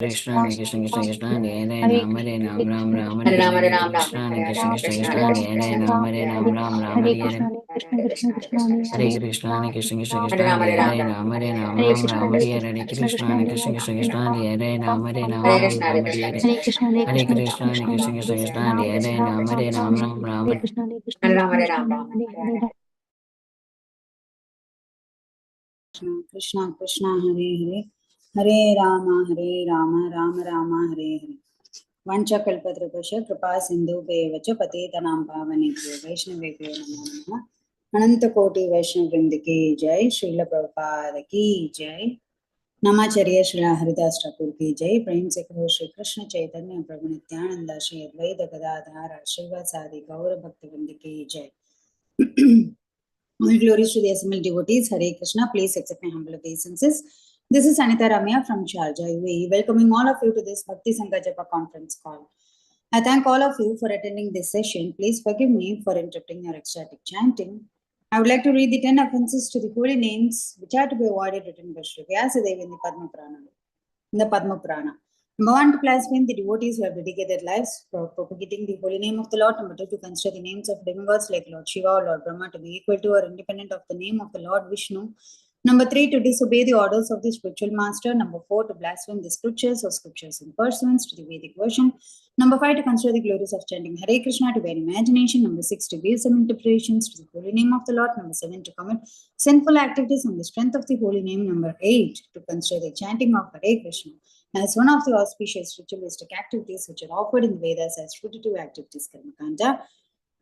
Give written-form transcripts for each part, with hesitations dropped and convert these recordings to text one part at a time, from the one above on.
Krishna Hare Krishna Krishna Krishna Hare Hare Ram Ram Hare Hare Krishna Hare Krishna Krishna Krishna Hare Hare Ram Ram Hare Hare Hare Krishna Hare Krishna Krishna Krishna Hare Hare Ram Ram Hare Hare Hare Krishna Hare Krishna Krishna Krishna Hare Hare Ram Ram Hare Hare Hare Krishna Hare Krishna Krishna Krishna Krishna Hare Hare Ram Ram Krishna Krishna Hare Hare Hare Rama Rama Rama Hare Hare Vancha Kalpatrupasha Kripa Sindhu Pevacha Patitanam Pavanebhyo Vaishnavebhyo Namo Namaha Ananta Koti Vaishnav Vrinda Ki Jai Srila Prabhupada Ki Jai Namacharya Srila Haridas Thakur Ki Jai Prem Se Karo Shri Krishna Chaitanya Prabhu Nityananda Shri Advaita Gadadhara Srivasadi Gaura Bhakti Vrinda Ki Jai. All glories to the assembled devotees. Hare Krishna. Please accept my humble obeisances. This is Anita Ramya from Sharjah, UAE, welcoming all of you to this Bhakti Sanga Japa conference call. I thank all of you for attending this session. Please forgive me for interrupting your ecstatic chanting. I would like to read the 10 offenses to the holy names which are to be avoided written by Sri Vyasadeva in the Padma Purana. Number 1, to blaspheme the devotees who have dedicated lives for propagating the holy name of the Lord. Number 2, to consider the names of demigods like Lord Shiva or Lord Brahma to be equal to or independent of the name of the Lord Vishnu. Number 3, to disobey the orders of the spiritual master. Number 4, to blaspheme the scriptures or scriptures in pursuance to the Vedic version. Number 5, to consider the glories of chanting Hare Krishna to bare imagination. Number 6, to give some interpretations to the holy name of the Lord. Number 7, to commit sinful activities on the strength of the holy name. Number 8, to consider the chanting of Hare Krishna as one of the auspicious ritualistic activities which are offered in the Vedas as fruitive activities, Karmakanda.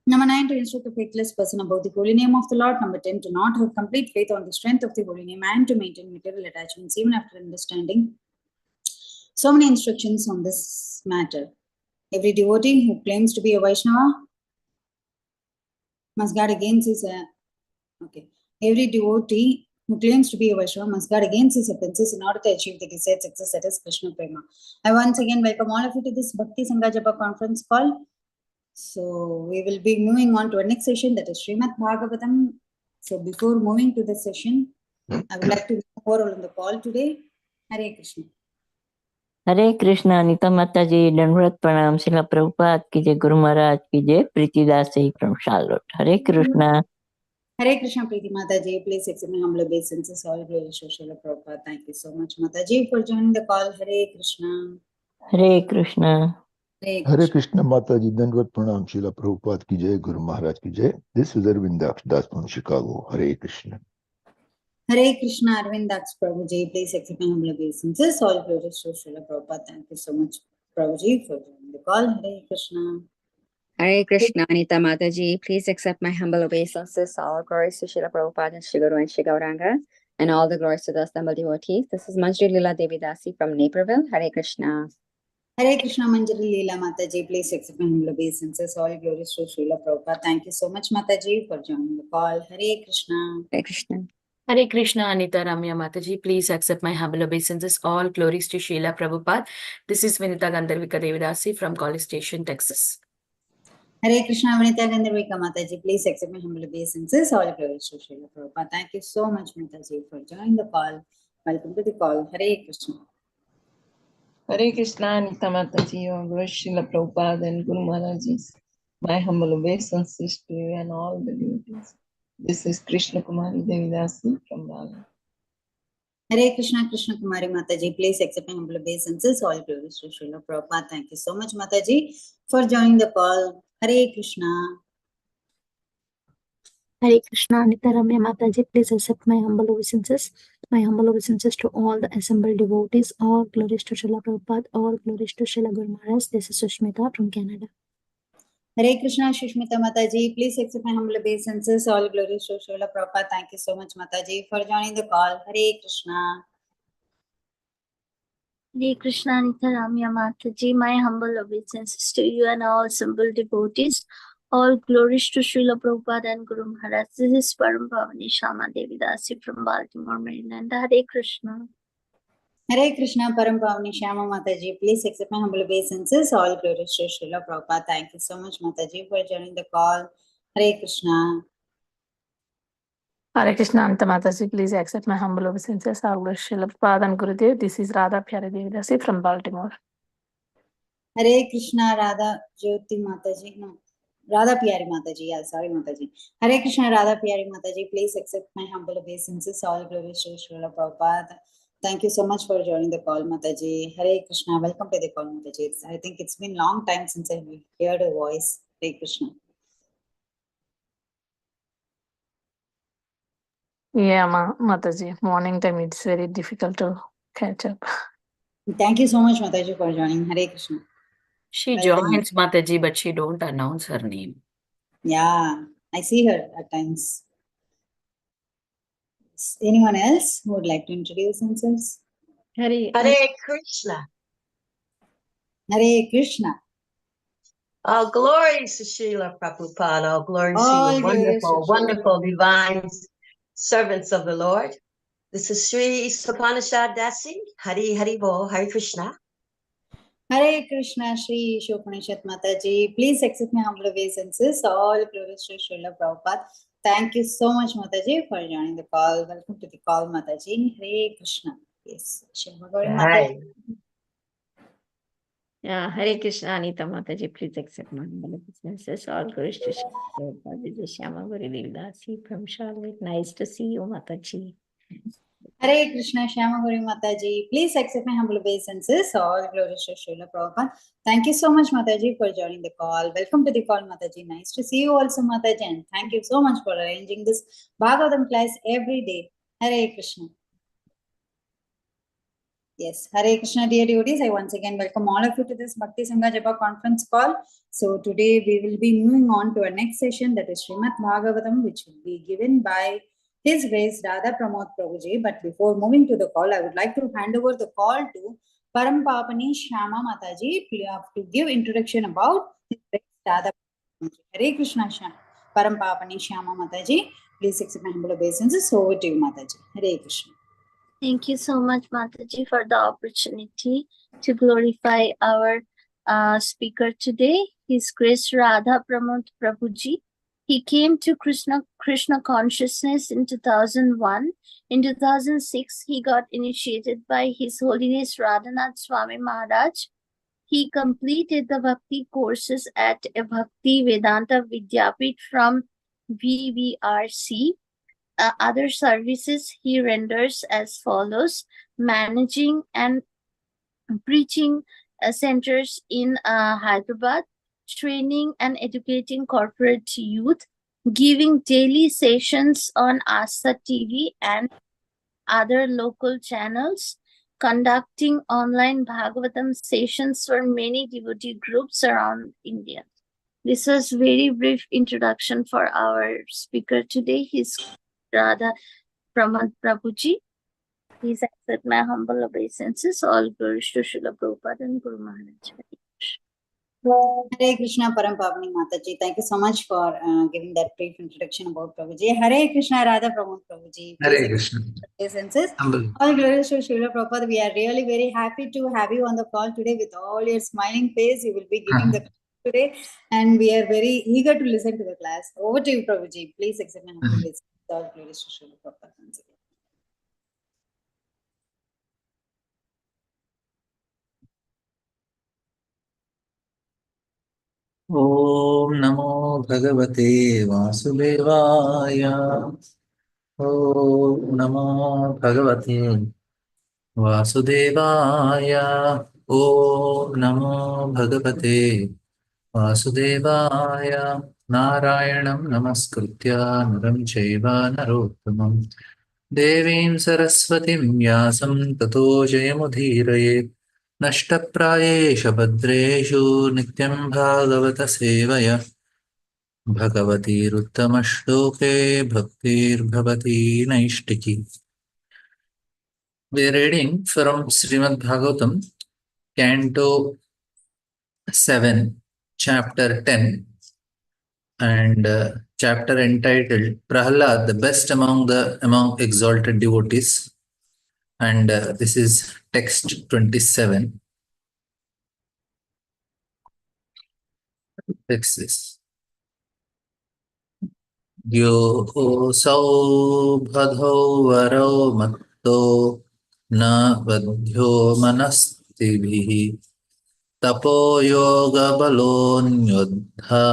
Number 9, to instruct the faithless person about the holy name of the Lord. Number 10, to not have complete faith on the strength of the holy name and to maintain material attachments even after understanding so many instructions on this matter. Every devotee who claims to be a Vaishnava must guard against his Every devotee who claims to be a Vaishnava must guard against his offenses in order to achieve the desired success, that is Krishna Prema. I once again welcome all of you to this Bhakti Sanga Japa conference call. So we will be moving on to our next session, that is Srimad Bhagavatam. So before moving to the session, I would like to know more on the call today. Hare Krishna. Hare Krishna, Anita Mataji, Dandavat Pranam, Srila Prabhupada ki jai, Guru Maharaj ki jai, Preeti Dasi from Charlotte. Hare Krishna. Hare Krishna, Preeti Mataji. Please accept my humble obeisances. All glories to Srila Prabhupada. Thank you so much, Mataji, for joining the call. Hare Krishna. Hare Krishna. Hare Krishna Mataji, Dandavat Pranam, Srila Prabhupada ki jai, Guru Maharaj ki jai. This is Arvindax Das from Chicago. Hare Krishna. Hare Krishna, Arvindax Prabhuji. Please accept my humble obeisances. All glories to Srila Prabhupada. Thank you so much, Prabhuji, for joining the call. Hare Krishna. Hare Krishna, Anita Mataji. Please accept my humble obeisances. All glories to Srila Prabhupada and Shri Guru and Shri Gauranga, and all the glories to the assembled devotees. This is Manjari Leela Devi Dasi from Naperville. Hare Krishna. Hare Krishna, Manjari Leela Mataji. Please accept my humble obeisances. All glories to Srila Prabhupada. Thank you so much, Mataji, for joining the call. Hare Krishna. Hare Krishna. Hare Krishna, Anita Ramya Mataji. Please accept my humble obeisances. All glories to Srila Prabhupada. This is Vinita Gandharvika Devidasi from College Station, Texas. Hare Krishna, Vinita Gandharvika Mataji. Please accept my humble obeisances. All glories to Srila Prabhupada. Thank you so much, Mataji, for joining the call. Welcome to the call. Hare Krishna. Hare Krishna, Anita Mataji, all glories Srila Prabhupada and Guru Maharaj. My humble obeisances to you and all the devotees. This is Krishna Kumari Devidasi from Bala. Hare Krishna, Krishna Kumari Mataji. Please accept my humble obeisances. All glories to Srila Prabhupada. Thank you so much, Mataji, for joining the call. Hare Krishna. Hare Krishna, Anita Ramya Mataji. Please accept my humble obeisances. My humble obeisances to all the assembled devotees. All glories to Srila Prabhupada. All glories to Srila Guru Maharaj. This is Sushmita from Canada. Hare Krishna, Shushmita Mataji. Please accept my humble obeisances. All glories to Srila Prabhupada. Thank you so much, Mataji, for joining the call. Hare Krishna. Hare Krishna, Anita Ramya Mataji. My humble obeisances to you and all assembled devotees. All glories to Srila Prabhupada and Guru Maharaj. This is Paramapābanī Devidasi from Baltimore, Maryland. Hare Krishna. Hare Krishna, Paramapābanī Shyama Mataji. Please accept my humble obeisances. All glories to Srila Prabhupada. Thank you so much, Mataji, for joining the call. Hare Krishna. Hare Krishna, Anta Mataji, please accept my humble obeisances. Our Guru Srila Prabhupada and Gurudev. This is Radha Pramodh Prabhuji from Baltimore. Hare Krishna, Radha Jyoti Mataji. No, Radha Pyari Mataji. Yeah, sorry, Mataji. Hare Krishna, Radha Pyari Mataji. Please accept my humble obeisances. All glory to Srila Prabhupada. Thank you so much for joining the call, Mataji. Hare Krishna. Welcome to the call, Mataji. I think it's been a long time since I heard a voice. Hare Krishna. Yeah, Mataji. Morning time, it's very difficult to catch up. Thank you so much, Mataji, for joining. Hare Krishna. She Welcome. joins Mataji, but she don't announce her name. Yeah, I see her at times. Anyone else who would like to introduce themselves? Hare Krishna. Hare Krishna. All glories to Srila Prabhupada. All glories to All you glories to wonderful, Srila wonderful divine servants of the Lord. This is Sri Supanishad Dasi. Hari Hari Bo. Hare Krishna. Hare Krishna, Shri Shopanishat Mataji. Please accept my humble obeisances. All glories to Srila Prabhupada. Thank you so much, Mataji, for joining the call. Welcome to the call, Mataji. Hare Krishna. Yes, Shama Gauri Mataji. Yeah, Hare Krishna, Anita Mataji, please accept my humble obeisances. All glories to Srila This is Shama Gauri Devdasi from Charlotte. Nice to see you, Mataji. Hare Krishna, Shama Gauri Mataji. Please accept my humble obeisances. All glories to Srila Prabhupada. Thank you so much, Mataji, for joining the call. Welcome to the call, Mataji. Nice to see you also, Mataji. And thank you so much for arranging this Bhagavatam class every day. Hare Krishna. Yes, Hare Krishna, dear devotees. I once again welcome all of you to this Bhakti Sanga Japa conference call. So today we will be moving on to our next session, that is Srimad Bhagavatam, which will be given by His Grace Radha Pramodh Prabhuji. But before moving to the call, I would like to hand over the call to Paramapābanī Shama Mataji to give introduction about His Grace Radha Prabhuji. Hare Krishna, Paramapābanī Shama Mataji. Please accept my humble obeisances. Over to you, Mataji. Hare Krishna. Thank you so much, Mataji, for the opportunity to glorify our speaker today, His Grace Radha Pramodh Prabhuji. He came to Krishna consciousness in 2001. In 2006, he got initiated by His Holiness Radhanath Swami Maharaj. He completed the Bhakti courses at Bhakti Vedanta Vidyapit from VVRC. Other services he renders as follows: managing and preaching centers in Hyderabad, training and educating corporate youth, giving daily sessions on Asta TV and other local channels, conducting online Bhagavatam sessions for many devotee groups around India. This was very brief introduction for our speaker today, His Radha Pramodh Prabhuji. Please accept my humble obeisances. All glories to Srila Prabhupada and Guru Maharaj. Hare Krishna, Paramapābanī Mataji. Thank you so much for giving that brief introduction about Prabhuji. Hare Krishna, Radha Pramodh Prabhuji. Hare Krishna. All glories to Srila Prabhupada. We are really very happy to have you on the call today with all your smiling face. You will be giving the class today, and we are very eager to listen to the class. Over to you, Prabhuji. Please accept my humble obeisances. All glories to Srila Prabhupada once again. Om Namo Bhagavate Vasudevaya. Om Namo Bhagavate Vasudevaya. Om Namo Bhagavate Vasudevaya. Narayanam Namaskritya Naram Chaiva Narottamam Devim Saraswatim Vyasam Tato Jayamudhiraye Nashtaprayesha Bhadreshu Nityam Bhagavata Sevaya Bhagavati Ruttama-shloke Bhaktir Bhavati Naishtiki. We are reading from Srimad Bhagavatam, canto 7, chapter 10, and chapter entitled Prahlad, the best among exalted devotees. And this is text 27. Text this. योऽसौ बधौ वरौ मत्तो न बध्यो मनस्तिभिः तपो योगबलोऽन्योद्धा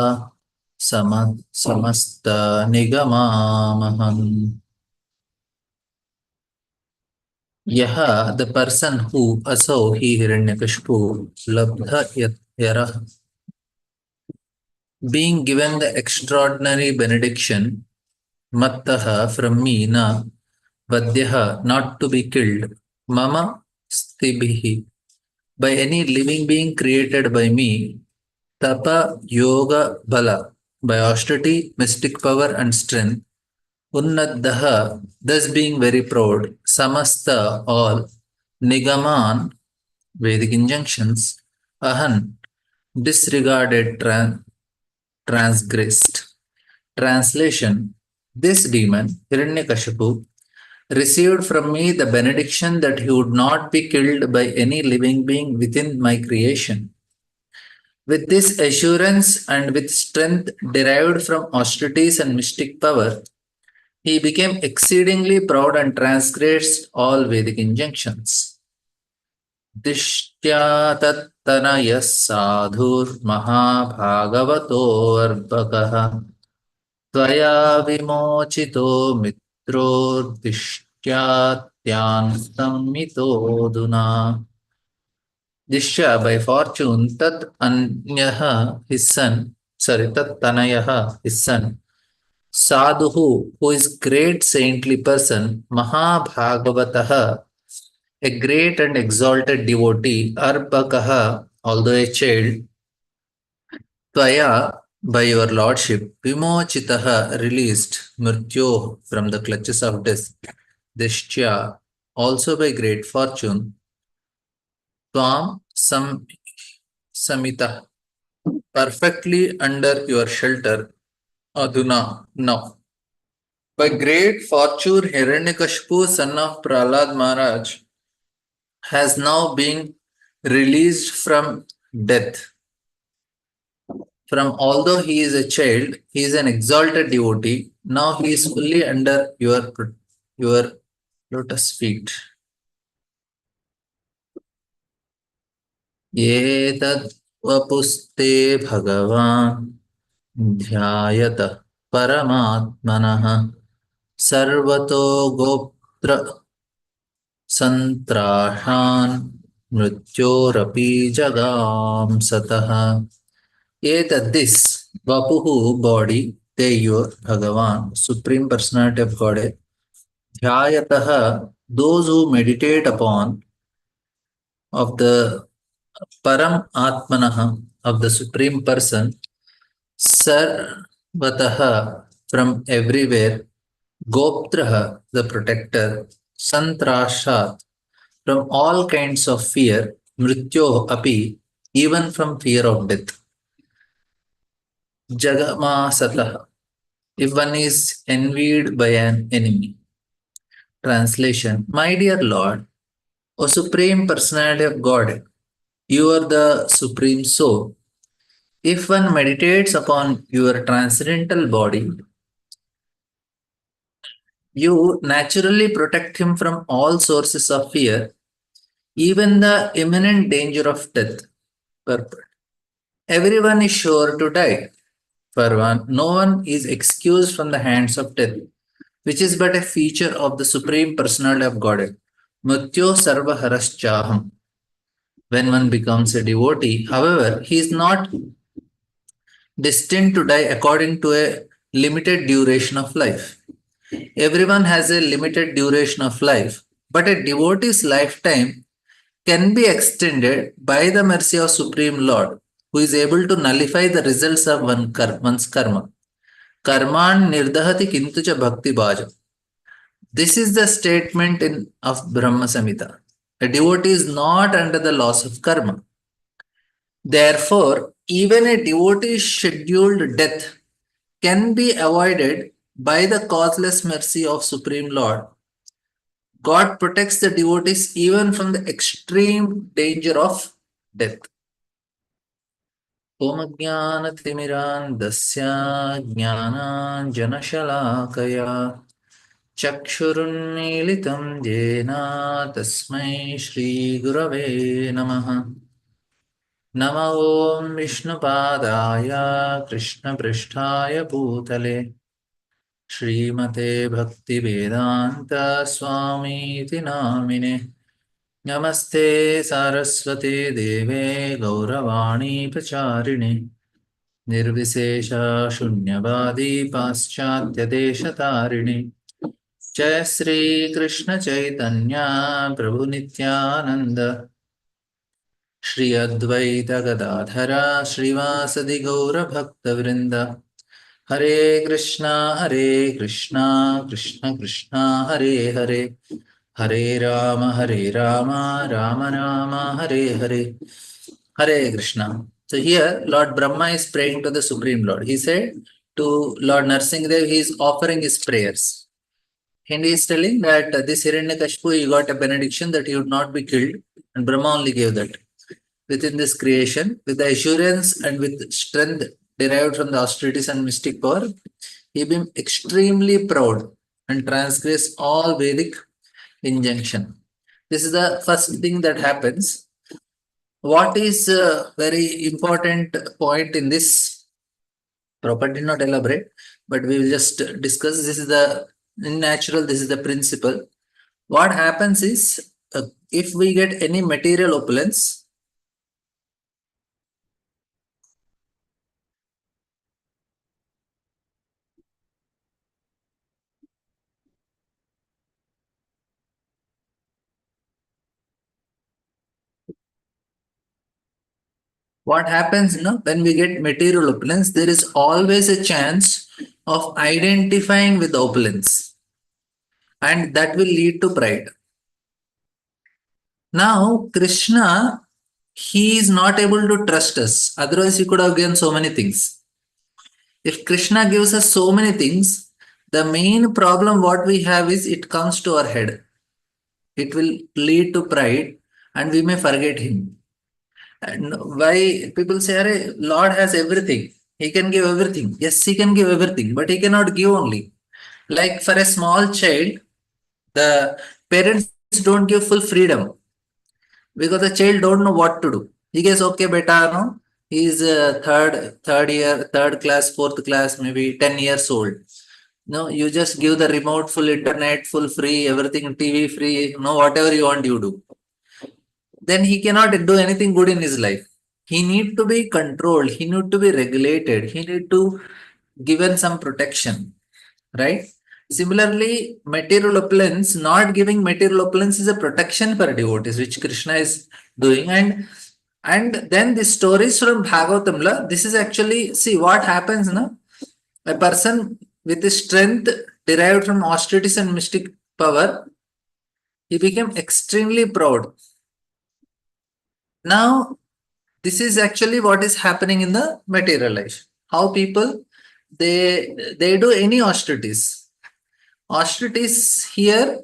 समस्त निगमामहम्. Yaha, the person who asau he Hiranyakashipu labdha yarah, being given the extraordinary benediction mattaha from me na vadyaha not to be killed mama stibhihi by any living being created by me tapa yoga bala by austerity, mystic power and strength unnaddaha thus being very proud samasta all nigaman Vedic injunctions, ahan, disregarded, transgressed. Translation: this demon, Hiranyakashipu, received from me the benediction that he would not be killed by any living being within my creation. With this assurance and with strength derived from austerities and mystic power, he became exceedingly proud and transgressed all Vedic injunctions. दिष्ट्या तत्तनयः साधुर्महाभागवतोऽर्भकः त्वया विमोचितो मित्रोर्दिष्ट्यात्यान्तमितोऽधुना. Dishya, by fortune, tat tanayaha, his son, Sadhuhu, who is great saintly person, Mahabhagavataha, a great and exalted devotee, Arbakaha, although a child, Tvaya, by your lordship, Vimochitaha, released, Mrityo, from the clutches of death, Dishya, also by great fortune, Tvam Samita, perfectly under your shelter, Aduna, now. By great fortune, Hiranyakashipu, son of Prahlad Maharaj, has now been released from death. From although he is a child, he is an exalted devotee. Now he is fully under your lotus feet. Etad vapuste bhagavan dhyayata paramatmanaha sarvato goptra santrashan mrityorapi jagam sataha. Etad this vapuhu body Teyor Bhagavan Supreme Personality of Godhead dhyayataha those who meditate upon of the Param Atmanaha of the Supreme Person Sarvataha from everywhere Goptraha the protector Santrashat from all kinds of fear Mrityo api even from fear of death Jagamasataha if one is envied by an enemy. Translation: my dear Lord, O Supreme Personality of God, you are the Supreme Soul. If one meditates upon your transcendental body, you naturally protect him from all sources of fear, even the imminent danger of death. Everyone is sure to die. For one, no one is excused from the hands of death, which is but a feature of the Supreme Personality of Godhead. Mrityo sarva haraschaham. When one becomes a devotee, however, he is not destined to die according to a limited duration of life. Everyone has a limited duration of life, but a devotee's lifetime can be extended by the mercy of Supreme Lord, who is able to nullify the results of one's karma. Karman nirdahati kintucha bhakti bhaja. This is the statement of Brahma Samhita. A devotee is not under the loss of karma. Therefore, even a devotee's scheduled death can be avoided by the causeless mercy of Supreme Lord. God protects the devotees even from the extreme danger of death. Om Jnanatimirandasya Jnananjanashalakaya Chakshurunmilitam Jena Tasmai Shri Gurave Namaha. Nama Om Vishnupadaya Krishna Pristhaya Bhutale Srimate Bhakti Vedanta Swami Iti Namine Namaste Saraswate Deve Gauravani Pacharine Nirvisesha Shunyavadi Paschatya Deshatarine Jai Sri Krishna Chaitanya Prabhu Nityananda Shri Advaita Gadadhara Srivasadi Gaura Bhakta Vrinda Hare Krishna Krishna Krishna Hare Hare Hare Rama Rama Rama Hare Hare Hare Krishna. So here Lord Brahma is praying to the Supreme Lord. He said to Lord Narsingadev, he is offering his prayers. And he is telling that this Hiranyakashipu, he got a benediction that he would not be killed, and Brahma only gave that. Within this creation, with the assurance and with strength derived from the austerities and mystic power, he became extremely proud and transgressed all Vedic injunction. This is the first thing that happens. What is a very important point in this? Prabhupada did not elaborate, but we will just discuss. This is the natural, this is the principle. What happens is, if we get any material opulence, what happens when we get material opulence, there is always a chance of identifying with the opulence, and that will lead to pride. Now, Krishna, he is not able to trust us. Otherwise, he could have given so many things. If Krishna gives us so many things, the main problem what we have is it comes to our head. It will lead to pride and we may forget him. And why people say, Lord has everything. He can give everything. Yes, he can give everything, but he cannot give only. Like for a small child, the parents don't give full freedom because the child don't know what to do. He gets, okay, beta, no? He is third class, fourth class, maybe 10 years old. No, you just give the remote, full internet, full free, everything, TV free, no, whatever you want, you do. Then he cannot do anything good in his life. He need to be controlled. He need to be regulated. He need to given some protection, right? Similarly, material opulence, not giving material opulence is a protection for devotees, which Krishna is doing. And then the stories from Bhagavatam, this is actually, see what happens, no? A person with the strength derived from austerities and mystic power, he became extremely proud. Now, this is actually what is happening in the material life. How people, they do any austerities. Austerities here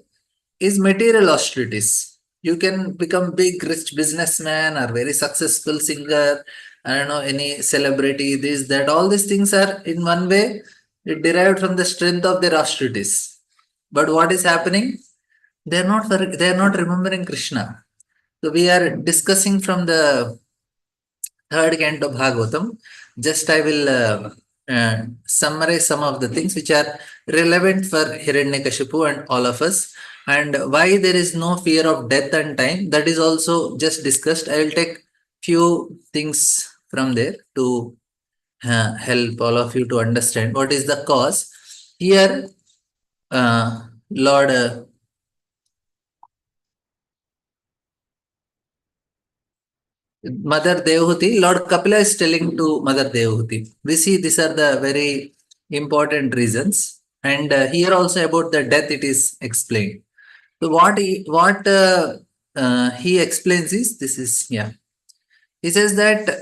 is material austerities. You can become big, rich businessman or very successful singer, I don't know, any celebrity, this, that, all these things are in one way derived from the strength of their austerities. But what is happening? They are not remembering Krishna. So we are discussing from the third canto Bhagavatam. Just I will summarize some of the things which are relevant for Hiranyakashipu and all of us, and why there is no fear of death and time. That is also just discussed. I will take few things from there to help all of you to understand what is the cause. Here, Lord Mother Devahuti, Lord Kapila is telling to Mother Devahuti. We see these are the very important reasons. And here also about the death it is explained. So what he explains is, this is, he says that,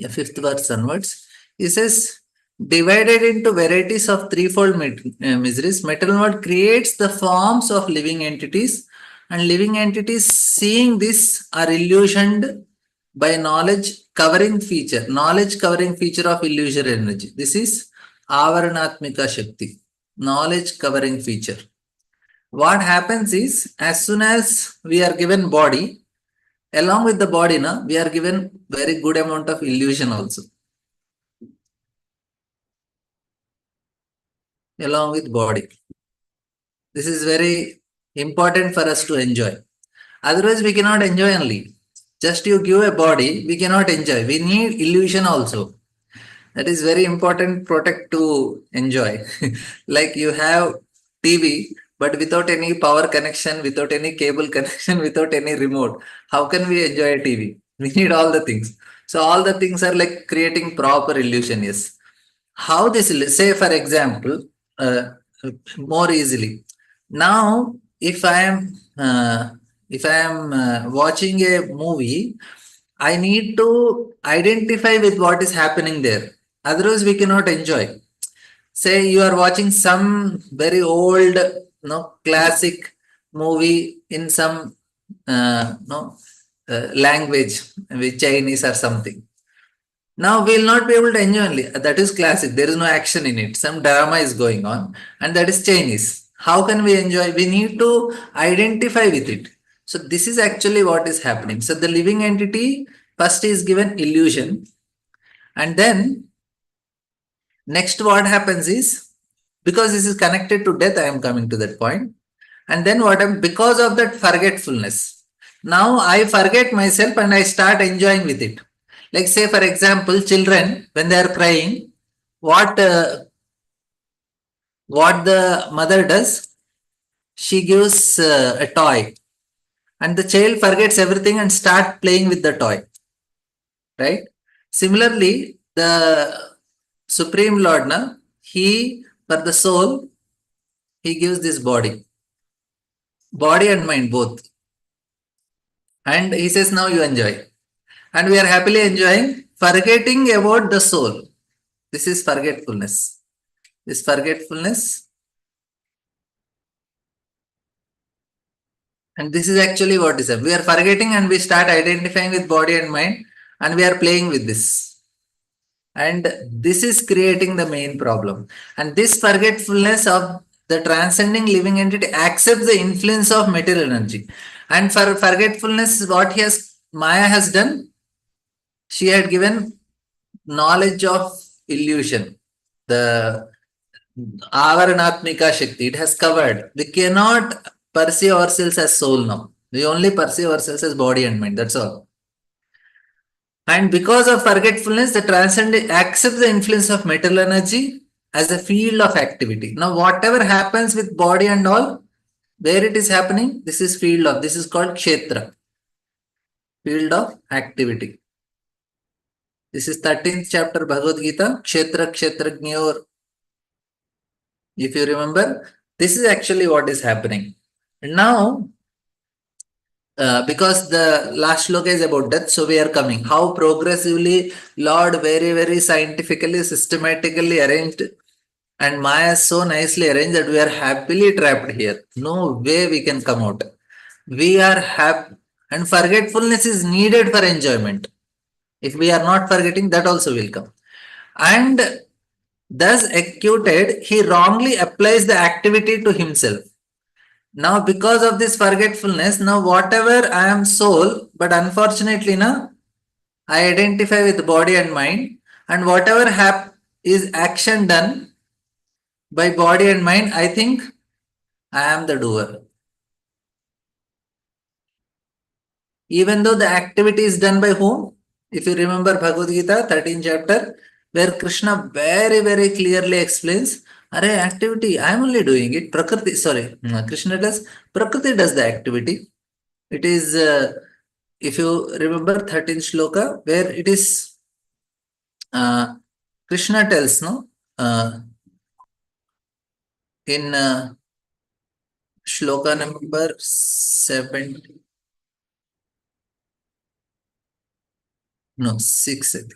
fifth verse onwards, he says, divided into varieties of threefold miseries, material world creates the forms of living entities, and living entities seeing this are illusioned by knowledge covering feature of illusory energy. This is Avaranatmika Shakti, knowledge covering feature. What happens is, as soon as we are given body, along with the body, we are given very good amount of illusion also. Along with body. This is very important for us to enjoy. Otherwise, we cannot enjoy only. Just you give a body, we cannot enjoy. We need illusion also. That is very important product to enjoy. Like you have TV, but without any power connection, without any cable connection, without any remote. How can we enjoy a TV? We need all the things. So all the things are like creating proper illusion. Yes. How this is, say for example, more easily. Now, if I am watching a movie, I need to identify with what is happening there. Otherwise, we cannot enjoy. Say you are watching some very old, classic movie in some language, with Chinese or something. Now we will not be able to enjoy only. That is classic. There is no action in it. Some drama is going on, and that is Chinese. How can we enjoy? We need to identify with it. So this is actually what is happening. So the living entity first is given illusion, and then next what happens is, because this is connected to death, I am coming to that point. And then because of that forgetfulness, now I forget myself and I start enjoying with it. Like say for example, children, when they are crying, what the mother does, she gives a toy, and the child forgets everything and start playing with the toy, right? Similarly, the Supreme Lord, he, for the soul, he gives this body and mind both, and he says, now you enjoy. And we are happily enjoying, forgetting about the soul. This is forgetfulness. This forgetfulness. And this is actually what is up. We are forgetting and we start identifying with body and mind, and we are playing with this. And this is creating the main problem. And this forgetfulness of the transcending living entity accepts the influence of material energy. And for forgetfulness, what Maya has done, she had given knowledge of illusion, the Avaranatmika Shakti, it has covered. We cannot perceive ourselves as soul now. We only perceive ourselves as body and mind, that's all. And because of forgetfulness, the transcendent accepts the influence of material energy as a field of activity. Now, whatever happens with body and all, where it is happening, this is field of, this is called Kshetra, field of activity. This is 13th chapter Bhagavad Gita, Kshetra Kshetrajnyor. If you remember, this is actually what is happening. Now, because the last shloka is about death, so we are coming. How progressively Lord very, very scientifically, systematically arranged, and Maya so nicely arranged that we are happily trapped here. No way we can come out. We are happy, and forgetfulness is needed for enjoyment. If we are not forgetting, that also will come. And thus acuted, he wrongly applies the activity to himself. Now, because of this forgetfulness, now whatever I am soul, but unfortunately, I identify with body and mind, and whatever is action done by body and mind, I think I am the doer. Even though the activity is done by whom? If you remember Bhagavad Gita, 13th chapter, where Krishna very, very clearly explains, activity, I am only doing it. Krishna does, Prakriti does the activity. It is, if you remember 13th shloka, where it is, Krishna tells, in shloka number 70, 6, I think.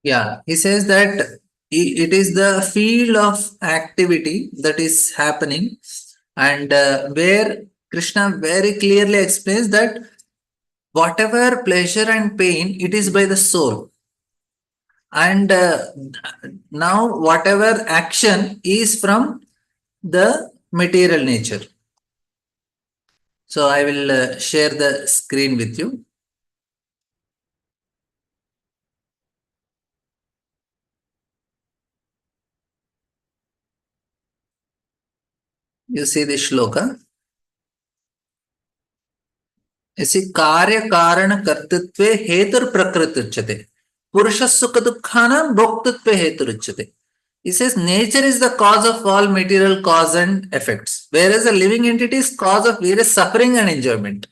Yeah, he says that It is the field of activity that is happening, and where Krishna very clearly explains that whatever pleasure and pain, it is by the soul. And now whatever action is from the material nature. So I will share the screen with you. You see the shloka. You see, karya karana kartritve hetur prakritirchate. Purusha sukha dukkhanam bhoktritve heturichyate. He says nature is the cause of all material cause and effects, whereas a living entity is cause of various suffering and enjoyment.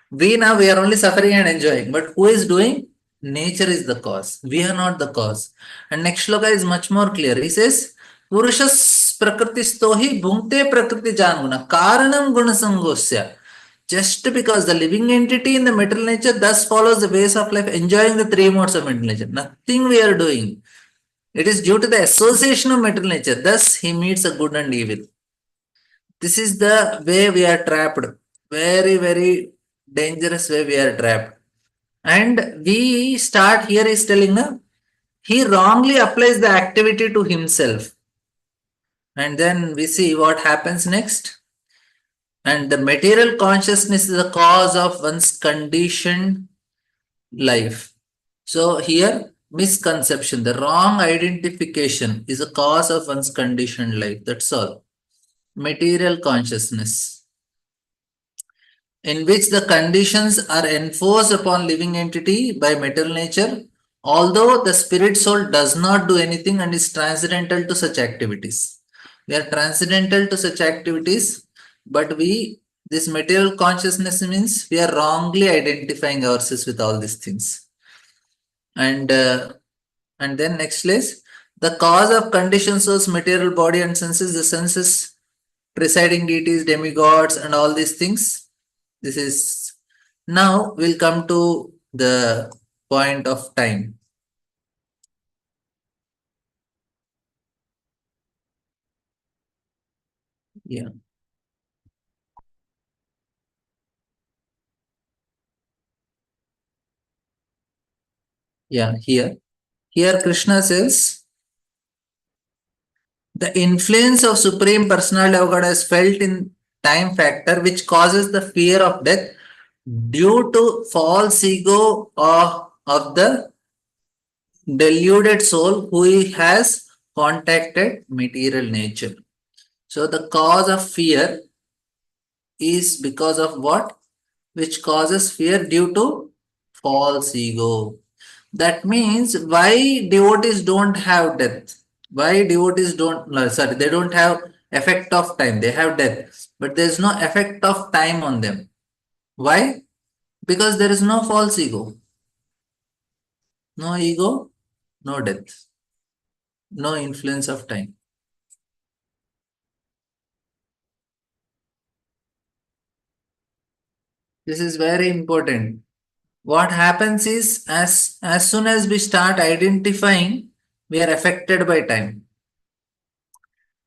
We are only suffering and enjoying, but who is doing? Nature is the cause. We are not the cause. And next shloka is much more clear. He says, Purushas prakritistohi bhunkte prakriti januna karanam gunasangosya. Just because the living entity in the material nature thus follows the ways of life, enjoying the three modes of material nature. Nothing we are doing. It is due to the association of material nature. Thus, he meets a good and evil. This is the way we are trapped. Very, very dangerous way we are trapped. And we start here is telling now, he wrongly applies the activity to himself. And then we see what happens next. And the material consciousness is the cause of one's conditioned life. So here, misconception, the wrong identification is a cause of one's conditioned life. That's all. Material consciousness, in which the conditions are enforced upon living entity by material nature, although the spirit soul does not do anything and is transcendental to such activities. We are transcendental to such activities, but this material consciousness means we are wrongly identifying ourselves with all these things. And then next place, the cause of conditioned soul's material body and senses, the senses, presiding deities, demigods, and all these things. This is, now we'll come to the point of time. Yeah. Yeah, here Krishna says, the influence of Supreme Personality of God is felt in time factor, which causes the fear of death due to false ego of the deluded soul who has contacted material nature. So the cause of fear is because of what? Which causes fear due to false ego. That means why devotees don't have death? Why devotees don't, no, sorry, they don't have effect of time. They have death, but there is no effect of time on them. Why? Because there is no false ego. No ego, no death. No influence of time. This is very important. What happens is, as soon as we start identifying, we are affected by time.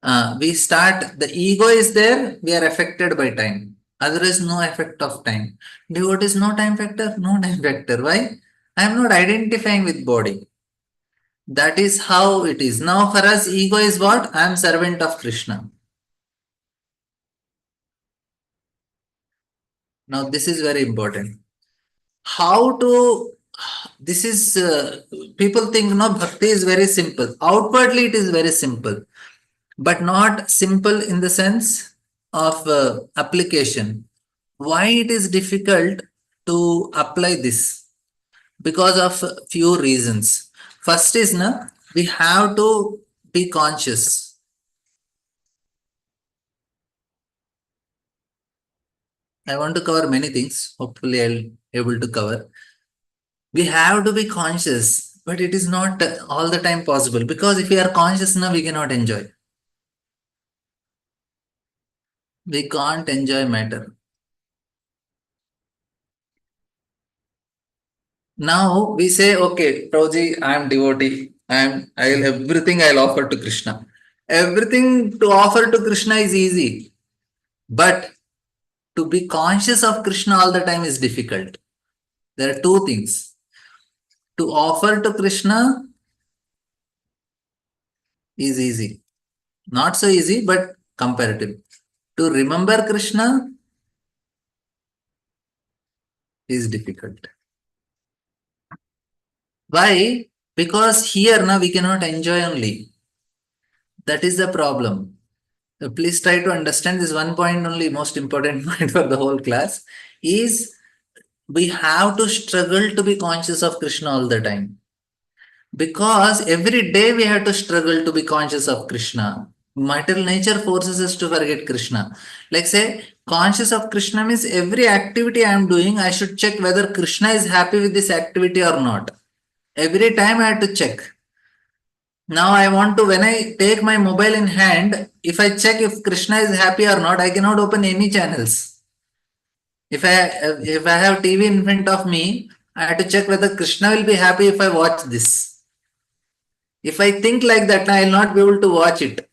The ego is there, we are affected by time. Otherwise, no effect of time. Devotee is no time factor, no time factor. Why? I am not identifying with body. That is how it is. Now, for us, ego is what? I am servant of Krishna. Now, this is very important. How to, this is, people think, no, bhakti is very simple. Outwardly, it is very simple, but not simple in the sense of application. Why it is difficult to apply this? Because of few reasons. First is, we have to be conscious. I want to cover many things. Hopefully, I'll be able to cover. We have to be conscious, but it is not all the time possible, because if we are conscious now, we cannot enjoy. We can't enjoy matter. Now we say, okay, Prabhuji, I am devotee. Everything I'll offer to Krishna. Everything to offer to Krishna is easy, but to be conscious of Krishna all the time is difficult. There are two things. To offer to Krishna is easy. Not so easy, but comparative. To remember Krishna is difficult. Why? Because here now we cannot enjoy only. That is the problem. Please try to understand this one point only, most important point for the whole class is we have to struggle to be conscious of Krishna all the time. Because every day we have to struggle to be conscious of Krishna. Material nature forces us to forget Krishna. Like say, conscious of Krishna means every activity I am doing, I should check whether Krishna is happy with this activity or not. Every time I have to check. Now I want to, when I take my mobile in hand, if I check if Krishna is happy or not, I cannot open any channels. If I have TV in front of me, I have to check whether Krishna will be happy if I watch this. If I think like that, I will not be able to watch it.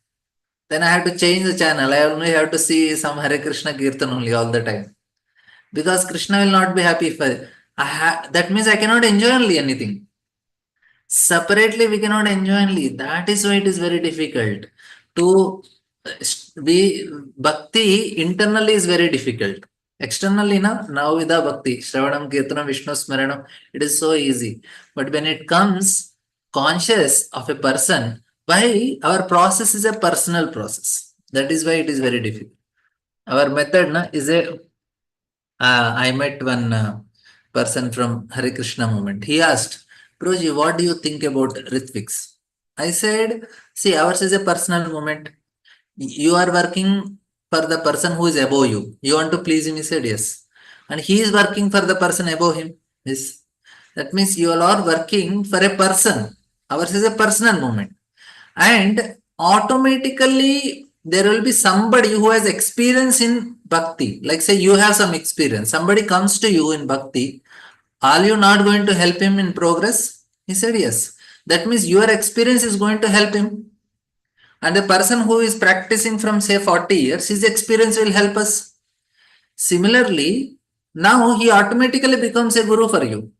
Then I have to change the channel. I only have to see some Hare Krishna Kirtan only all the time. Because Krishna will not be happy if that means I cannot enjoy only anything. Separately, we cannot enjoy only. That is why it is very difficult. To be bhakti internally is very difficult. Externally, now with the bhakti, Shravanam, Kirtanam, Vishnu Smaranam, it is so easy. But when it comes conscious of a person, why our process is a personal process. That is why it is very difficult. Our method is I met one person from Hare Krishna movement. He asked, Prabhuji, what do you think about Ritviks? I said, see, ours is a personal movement. You are working for the person who is above you. You want to please him? He said, yes. And he is working for the person above him. Yes. That means you all are working for a person. Ours is a personal movement. And automatically there will be somebody who has experience in bhakti. Like say you have some experience. Somebody comes to you in bhakti. Are you not going to help him in progress? He said, yes. That means your experience is going to help him. And the person who is practicing from say 40 years, his experience will help us. Similarly, now he automatically becomes a guru for you.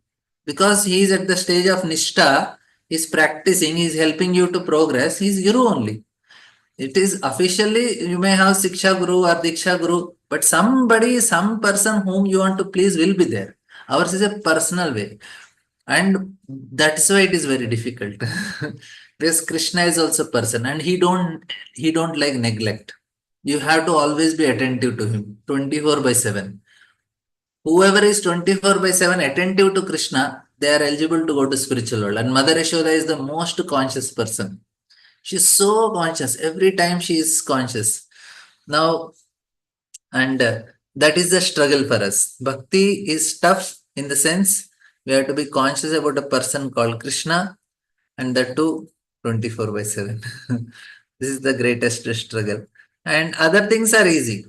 Because he is at the stage of Nishtha, he is practicing, he is helping you to progress, he is guru only. It is officially, you may have Siksha Guru or Diksha Guru, but somebody, some person whom you want to please will be there. Ours is a personal way. And that's why it is very difficult. Because Krishna is also person and he don't like neglect. You have to always be attentive to him, 24/7. Whoever is 24/7 attentive to Krishna, they are eligible to go to spiritual world. And Mother Yashoda is the most conscious person. She is so conscious. Every time she is conscious. Now, and that is the struggle for us. Bhakti is tough in the sense we have to be conscious about a person called Krishna and that too 24/7. This is the greatest struggle. And other things are easy.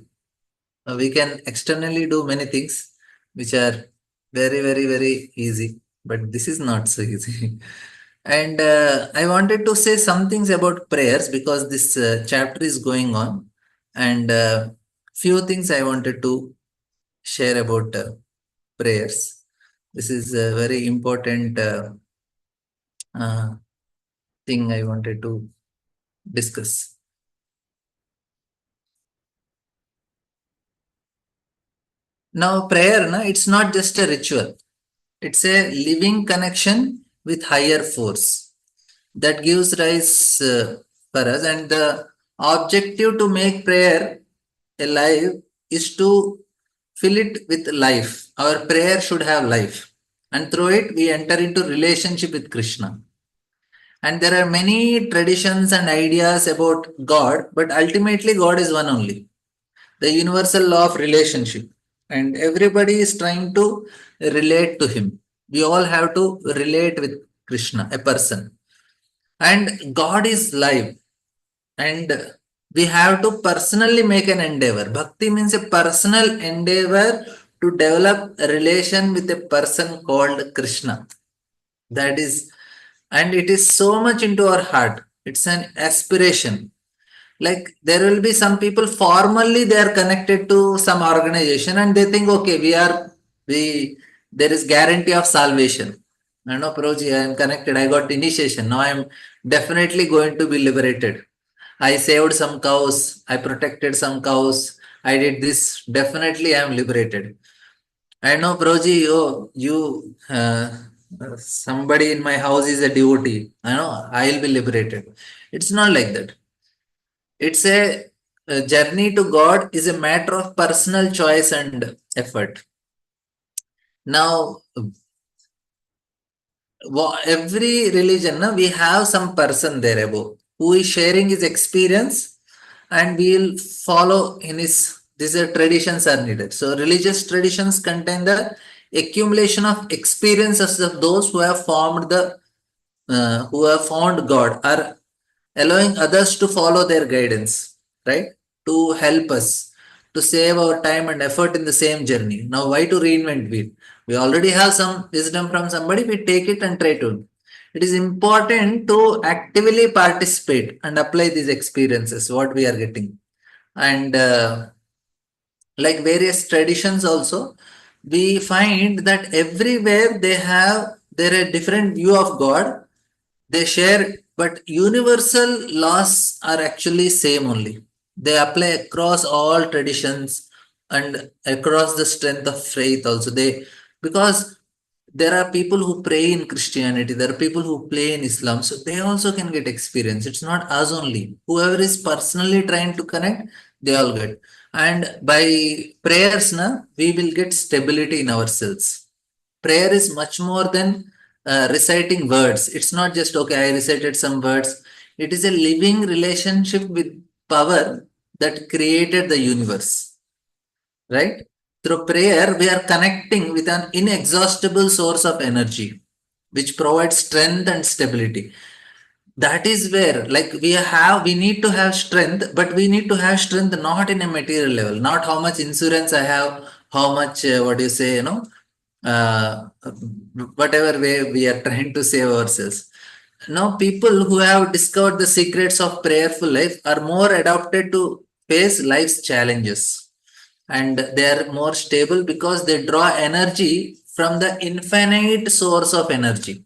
We can externally do many things which are very, very, very easy. But this is not so easy. And I wanted to say some things about prayers because this chapter is going on. And few things I wanted to share about prayers. This is a very important thing I wanted to discuss. Now, prayer, it's not just a ritual. It's a living connection with higher force that gives rise for us. And the objective to make prayer alive is to fill it with life. Our prayer should have life. And through it, we enter into relationship with Krishna. And there are many traditions and ideas about God, but ultimately God is one only. The universal law of relationship. And everybody is trying to relate to him. We all have to relate with Krishna, a person. And God is live. And we have to personally make an endeavor. Bhakti means a personal endeavor to develop a relation with a person called Krishna. That is and it is so much into our heart. It's an aspiration. Like there will be some people formally they are connected to some organization and they think, okay, there is guarantee of salvation. I know, Prabhuji, I am connected, I got initiation. Now I am definitely going to be liberated. I saved some cows, I protected some cows, I did this, definitely I am liberated. I know, Prabhuji, somebody in my house is a devotee. I know, I'll be liberated. It's not like that. It's a journey to God is a matter of personal choice and effort. Now, every religion, we have some person there above who is sharing his experience and we will follow in his, these are traditions are needed. So religious traditions contain the accumulation of experiences of those who have formed who have found God, are allowing others to follow their guidance, right? To help us, to save our time and effort in the same journey. Now, why to reinvent wheel? We already have some wisdom from somebody, we take it and try to. It is important to actively participate and apply these experiences, what we are getting. And like various traditions also, we find that everywhere they have their different view of God, they share, but universal laws are actually same only. They apply across all traditions and across the strength of faith also. Because there are people who pray in Christianity, there are people who play in Islam, so they also can get experience. It's not us only. Whoever is personally trying to connect, they all get. And by prayers, we will get stability in ourselves. Prayer is much more than reciting words. It's not just, okay, I recited some words. It is a living relationship with power that created the universe, right? Through prayer, we are connecting with an inexhaustible source of energy, which provides strength and stability. That is where, like, we need to have strength, but we need to have strength not in a material level, not how much insurance I have, how much, what do you say, uh, whatever way we are trying to save ourselves. Now, people who have discovered the secrets of prayerful life are more adapted to face life's challenges, and they are more stable because they draw energy from the infinite source of energy.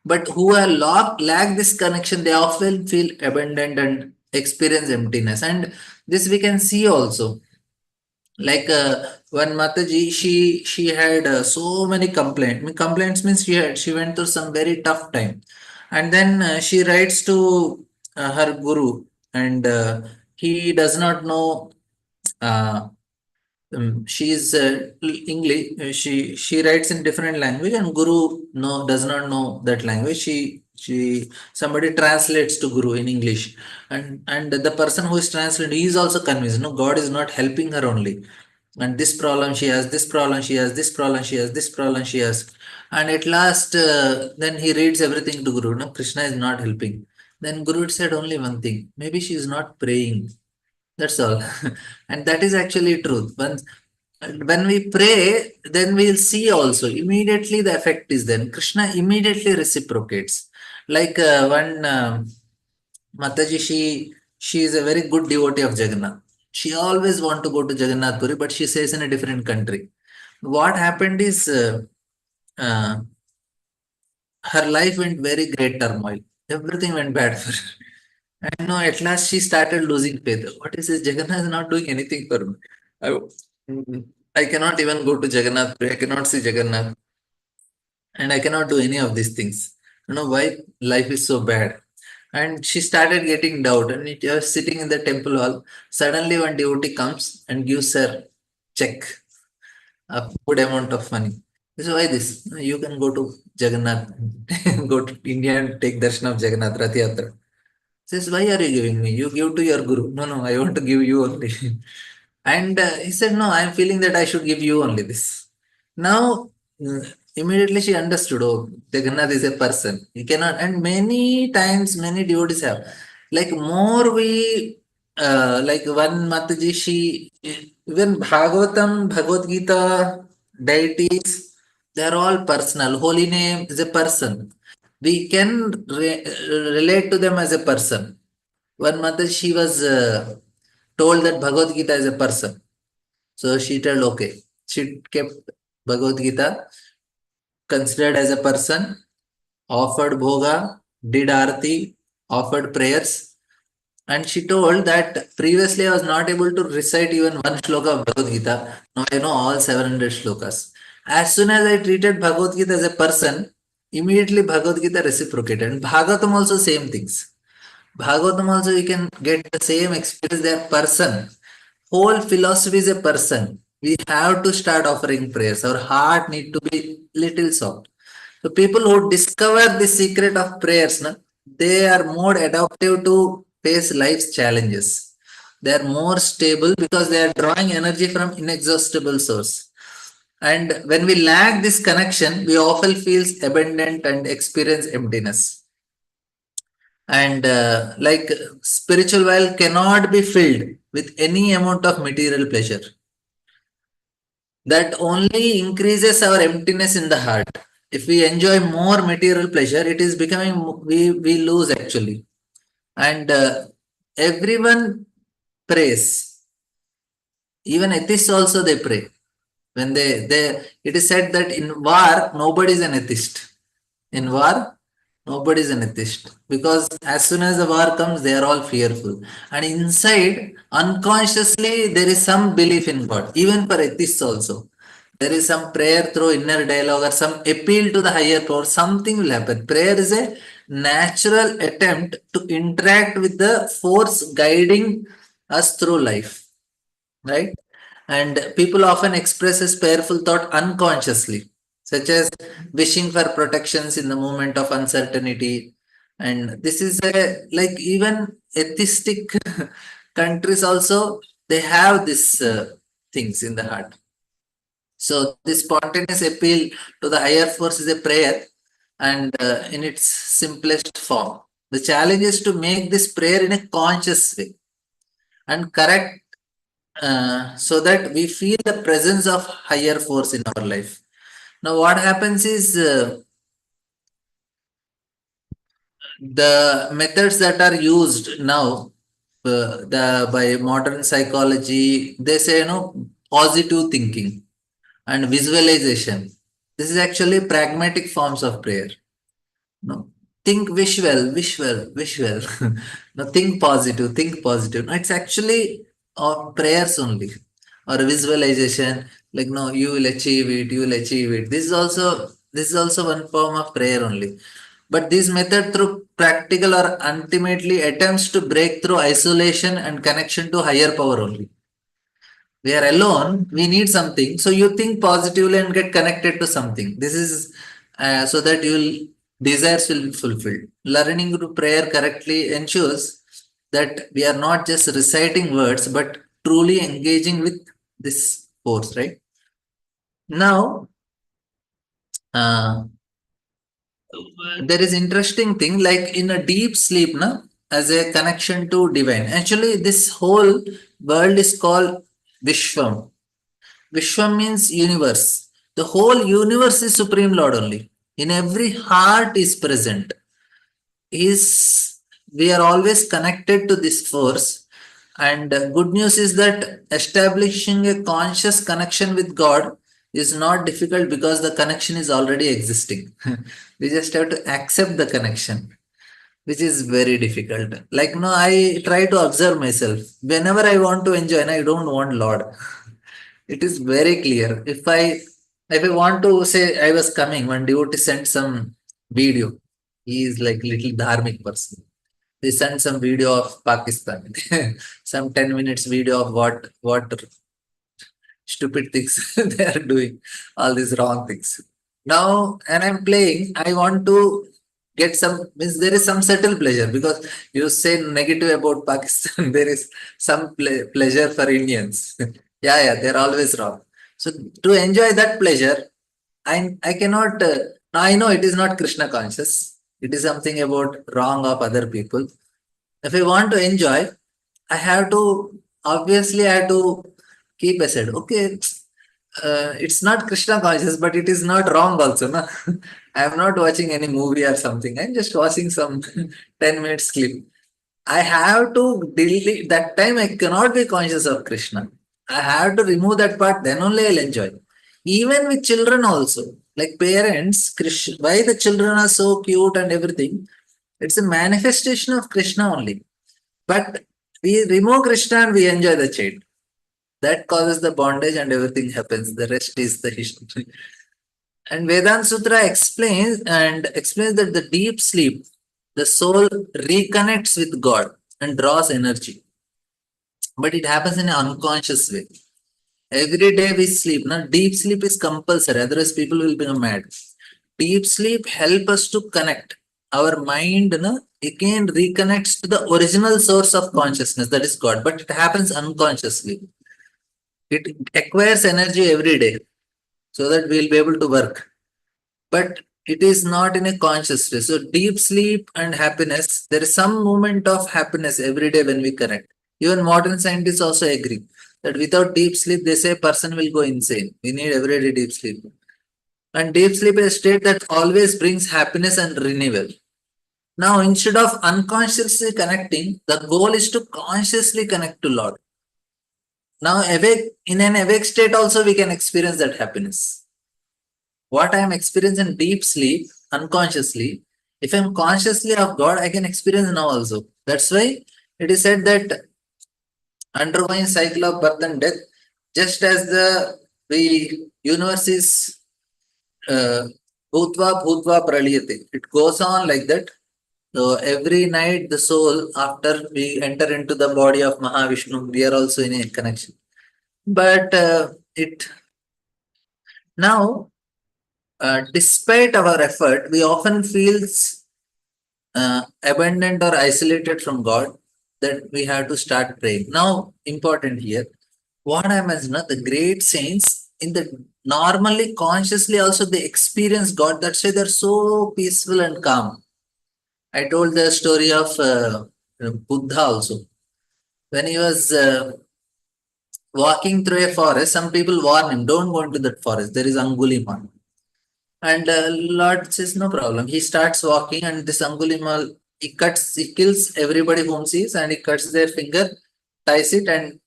But who are lack this connection, they often feel abandoned and experience emptiness. And this we can see also. Like one Mataji, she had so many complaints. Complaints means she went through some very tough time, and then she writes to her guru, and he does not know. Uh, she is English. She writes in different language, and Guru does not know that language. She somebody translates to Guru in English, and the person who is translating, he is also convinced. No, God is not helping her only, and this problem she has, this problem she has, this problem she has, this problem she has, and at last then he reads everything to Guru. No, Krishna is not helping. Then Guru said only one thing: maybe she is not praying. That's all. And that is actually truth. When we pray, then we'll see also immediately the effect is then. Krishna immediately reciprocates. Like one Mataji, she is a very good devotee of Jagannath. She always want to go to Jagannath Puri, but she says in a different country. What happened is uh, her life went very great turmoil. Everything went bad for her. And no, at last she started losing faith. What is this? Jagannath is not doing anything for me. I, I cannot even go to Jagannath. I cannot see Jagannath. And I cannot do any of these things. You know why? Life is so bad. And she started getting doubt. And it was sitting in the temple hall. Suddenly one devotee comes and gives her check, a good amount of money. So why this? You can go to Jagannath, go to India and take darshan of Jagannath Rath Yatra. Says, why are you giving me? You give to your guru. No, no, I want to give you only. And he said, no, I'm feeling that I should give you only this. Now, immediately she understood, oh, Jagannath is a person. He cannot, and many times, many devotees have. Like more we, like one Mataji, even Bhagavatam, Bhagavad Gita, deities, they are all personal. Holy name is a person. we can relate to them as a person. One mother, she was told that Bhagavad Gita is a person. So she told, okay. She kept Bhagavad Gita considered as a person, offered bhoga, did arati, offered prayers. And she told that previously I was not able to recite even one shloka of Bhagavad Gita. Now I know all 700 shlokas. As soon as I treated Bhagavad Gita as a person, immediately Bhagavad Gita reciprocated. And Bhagavatam also same things. Bhagavatam also you can get the same experience. They are person. Whole philosophy is a person. We have to start offering prayers. Our heart need to be little soft. So people who discover the secret of prayers, they are more adaptive to face life's challenges. They are more stable because they are drawing energy from inexhaustible source. And when we lack this connection, we often feel abandoned and experience emptiness. And like spiritual well cannot be filled with any amount of material pleasure. That only increases our emptiness in the heart. If we enjoy more material pleasure, it is becoming, we lose actually. And everyone prays. Even atheists also they pray. When it is said that in war, nobody is an atheist. In war, nobody is an atheist. Because as soon as the war comes, they are all fearful. And inside, unconsciously, there is some belief in God. Even for atheists also. There is some prayer through inner dialogue or some appeal to the higher power. Something will happen. Prayer is a natural attempt to interact with the force guiding us through life. Right? And people often express a prayerful thought unconsciously, such as wishing for protections in the moment of uncertainty. And this is like even atheistic countries also, they have these things in the heart. So this spontaneous appeal to the higher force is a prayer, and in its simplest form. The challenge is to make this prayer in a conscious way and correct so that we feel the presence of higher force in our life. Now what happens is the methods that are used now by modern psychology, they say positive thinking and visualization. This is actually pragmatic forms of prayer. No, think, wish well, wish well, wish well. No, think positive, think positive. No, it's actually prayers only or visualization. Like no, you will achieve it, you will achieve it. This is also one form of prayer only. But this method through practical or ultimately attempts to break through isolation and connection to higher power only. We are alone, we need something. So you think positively and get connected to something. This is so that desires will be fulfilled. Learning to prayer correctly ensures that we are not just reciting words, but truly engaging with this force, right? Now, there is interesting thing like in a deep sleep, as a connection to divine. Actually, this whole world is called Vishwam. Vishwam means universe. The whole universe is Supreme Lord only. In every heart is present. We are always connected to this force. And good news is that establishing a conscious connection with God is not difficult because the connection is already existing. We just have to accept the connection, which is very difficult. Like, I try to observe myself. Whenever I want to enjoy, and I don't want Lord. It is very clear. If I want to say, I was coming, one devotee sent some video. He is like little dharmic person. They sent some video of Pakistan, some 10 minutes video of what stupid things they are doing, all these wrong things. Now, and I'm playing, I want to get means there is some subtle pleasure because you say negative about Pakistan, there is some pleasure for Indians. Yeah, they're always wrong. So to enjoy that pleasure, I cannot, now I know it is not Krishna conscious. It is something about wrong of other people. If I want to enjoy, I have to keep aside. Okay, it's not Krishna conscious, but it is not wrong also. No? I am not watching any movie or something. I'm just watching some 10 minutes clip. I have to delete that time. I cannot be conscious of Krishna. I have to remove that part, then only I'll enjoy. Even with children also, like parents, Krishna, why the children are so cute and everything, it's a manifestation of Krishna only. But we remove Krishna and we enjoy the child. That causes the bondage and everything happens. The rest is the history. And Vedanta Sutra explains that the deep sleep, the soul reconnects with God and draws energy. But it happens in an unconscious way. Every day we sleep. Now, deep sleep is compulsory, otherwise people will become mad. Deep sleep helps us to connect. Our mind again reconnects to the original source of consciousness, that is God, but it happens unconsciously. It acquires energy every day so that we'll be able to work. But it is not in a conscious way. So deep sleep and happiness, there is some moment of happiness every day when we connect. Even modern scientists also agree that without deep sleep, they say a person will go insane. We need everyday deep sleep. And deep sleep is a state that always brings happiness and renewal. Now, instead of unconsciously connecting, the goal is to consciously connect to Lord. Now, in an awake state also, we can experience that happiness. What I am experiencing in deep sleep, unconsciously, if I am consciously of God, I can experience now also. That's why it is said that undergoing cycle of birth and death, just as the universe is bhutva bhutva praliyate, it goes on like that. So every night the soul, after we enter into the body of Mahavishnu, we are also in a connection. But despite our effort, we often feel abandoned or isolated from God, that we have to start praying. Now, important here, what happens now, the great saints, normally consciously also they experience God. That's why they're so peaceful and calm. I told the story of Buddha also. When he was walking through a forest, some people warn him, don't go into that forest, there is Angulimal. And Lord says, no problem. He starts walking, and this Angulimal, he kills everybody whom sees, and he cuts their finger, ties it, and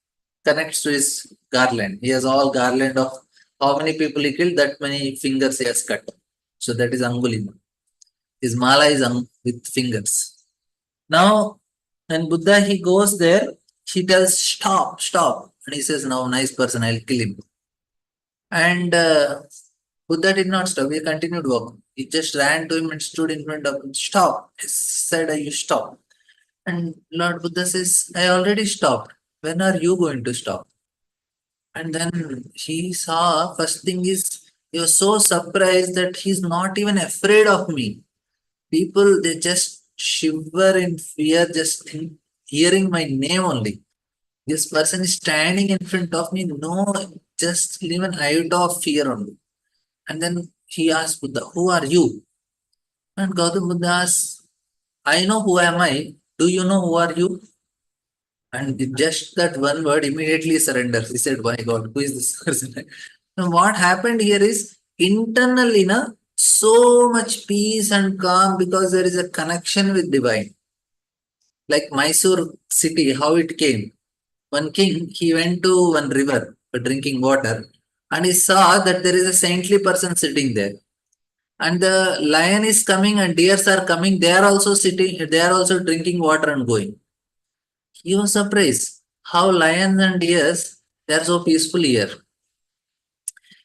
connects to his garland. He has all garland of how many people he killed, that many fingers he has cut. So that is Angulimal. His mala is with fingers. Now, when Buddha, he goes there, he tells, stop, stop. And he says, no, nice person, I'll kill him. And Buddha did not stop. He continued walking. He just ran to him and stood in front of him. Stop. He said, you stop. And Lord Buddha says, I already stopped. When are you going to stop? And then he saw, first thing is, he was so surprised that he's not even afraid of me. People, they just shiver in fear, just hearing my name only. This person is standing in front of me, no, just live an iota of fear only. And then he asked Buddha, who are you? And Gautam Buddha asked, I know who am I. Do you know who are you? And just that one word immediately surrenders. He said, my God, who is this person? And what happened here is, internally, so much peace and calm, because there is a connection with divine. Like Mysore city, how it came. One king, he went to one river for drinking water, and he saw that there is a saintly person sitting there. And the lion is coming and deers are coming. They are also sitting, they are also drinking water and going. He was surprised how lions and deers, they are so peaceful here.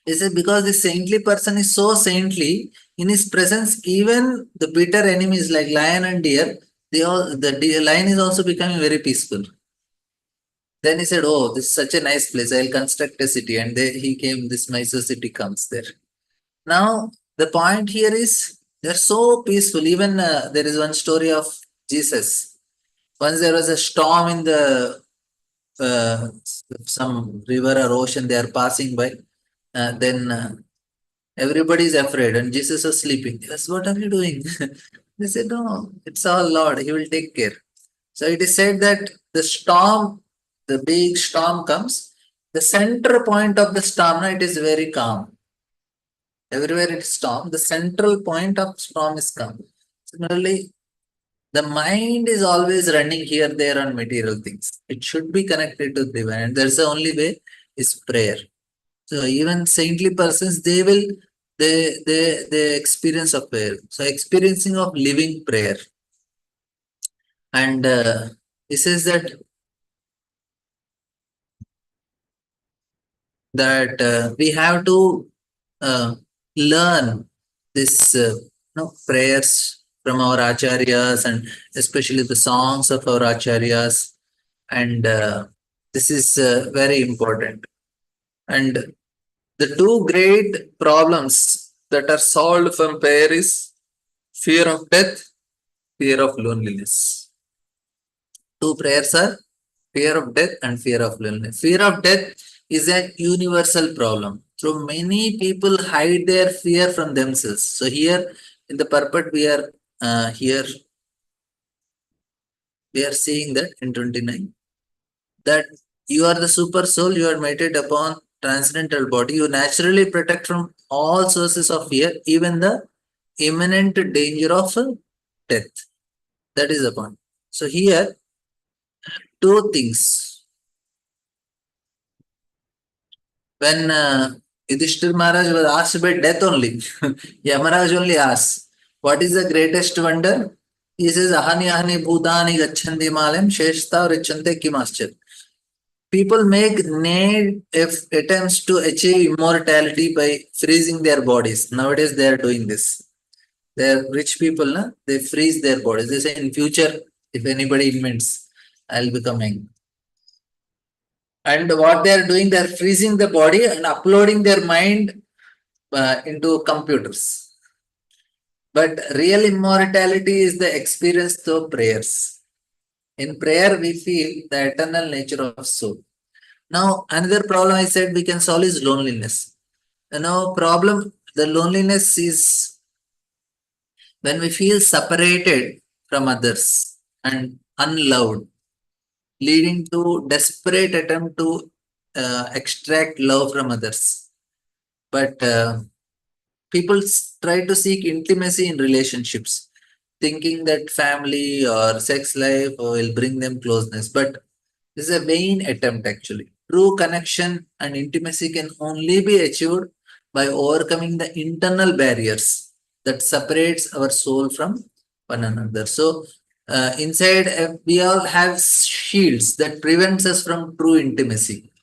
He said, because the saintly person is so saintly, in his presence, even the bitter enemies like lion and deer, the lion is also becoming very peaceful. Then he said, oh, this is such a nice place. I'll construct a city. And he came, this Mysore city comes there. Now, the point here is, they're so peaceful. Even there is one story of Jesus. Once there was a storm in the some river or ocean they are passing by. Then everybody is afraid, and Jesus was sleeping. He says, what are you doing? They said, no, it's all Lord. He will take care. So it is said that the storm, the big storm comes. the center point of the storm, it is very calm. Everywhere it's storm, the central point of storm is calm. Similarly, the mind is always running here, there on material things. It should be connected to divine, and that's the only way is prayer. So even saintly persons, they experience of prayer. So experiencing of living prayer. And he says that we have to learn this prayers from our acharyas, and especially the songs of our acharyas, and this is very important. And the two great problems that are solved from prayer is fear of death, fear of loneliness. Two prayers are fear of death and fear of loneliness. Fear of death is a universal problem. So many people hide their fear from themselves. So here in the purport we are seeing that in 29, that you are the super soul, you are mated upon transcendental body, you naturally protect from all sources of fear, even the imminent danger of death. That is the point. So here, two things. When Yudhishthira Maharaj was asked about death only, Yamaraj only asked, what is the greatest wonder? He says, ahani ahani bhutani gacchandi malem sheshta richante kimaschar. People make attempts to achieve immortality by freezing their bodies. Nowadays they are doing this. They are rich people, they freeze their bodies. They say in future, if anybody invents, I'll be coming. And what they are doing, they are freezing the body and uploading their mind into computers. But real immortality is the experience through prayers. In prayer, we feel the eternal nature of soul. Now, another problem I said we can solve is loneliness. The loneliness is when we feel separated from others and unloved, leading to desperate attempt to extract love from others. But people try to seek intimacy in relationships, thinking that family or sex life will bring them closeness. But this is a vain attempt actually. True connection and intimacy can only be achieved by overcoming the internal barriers that separates our soul from one another. So inside we all have shields that prevents us from true intimacy.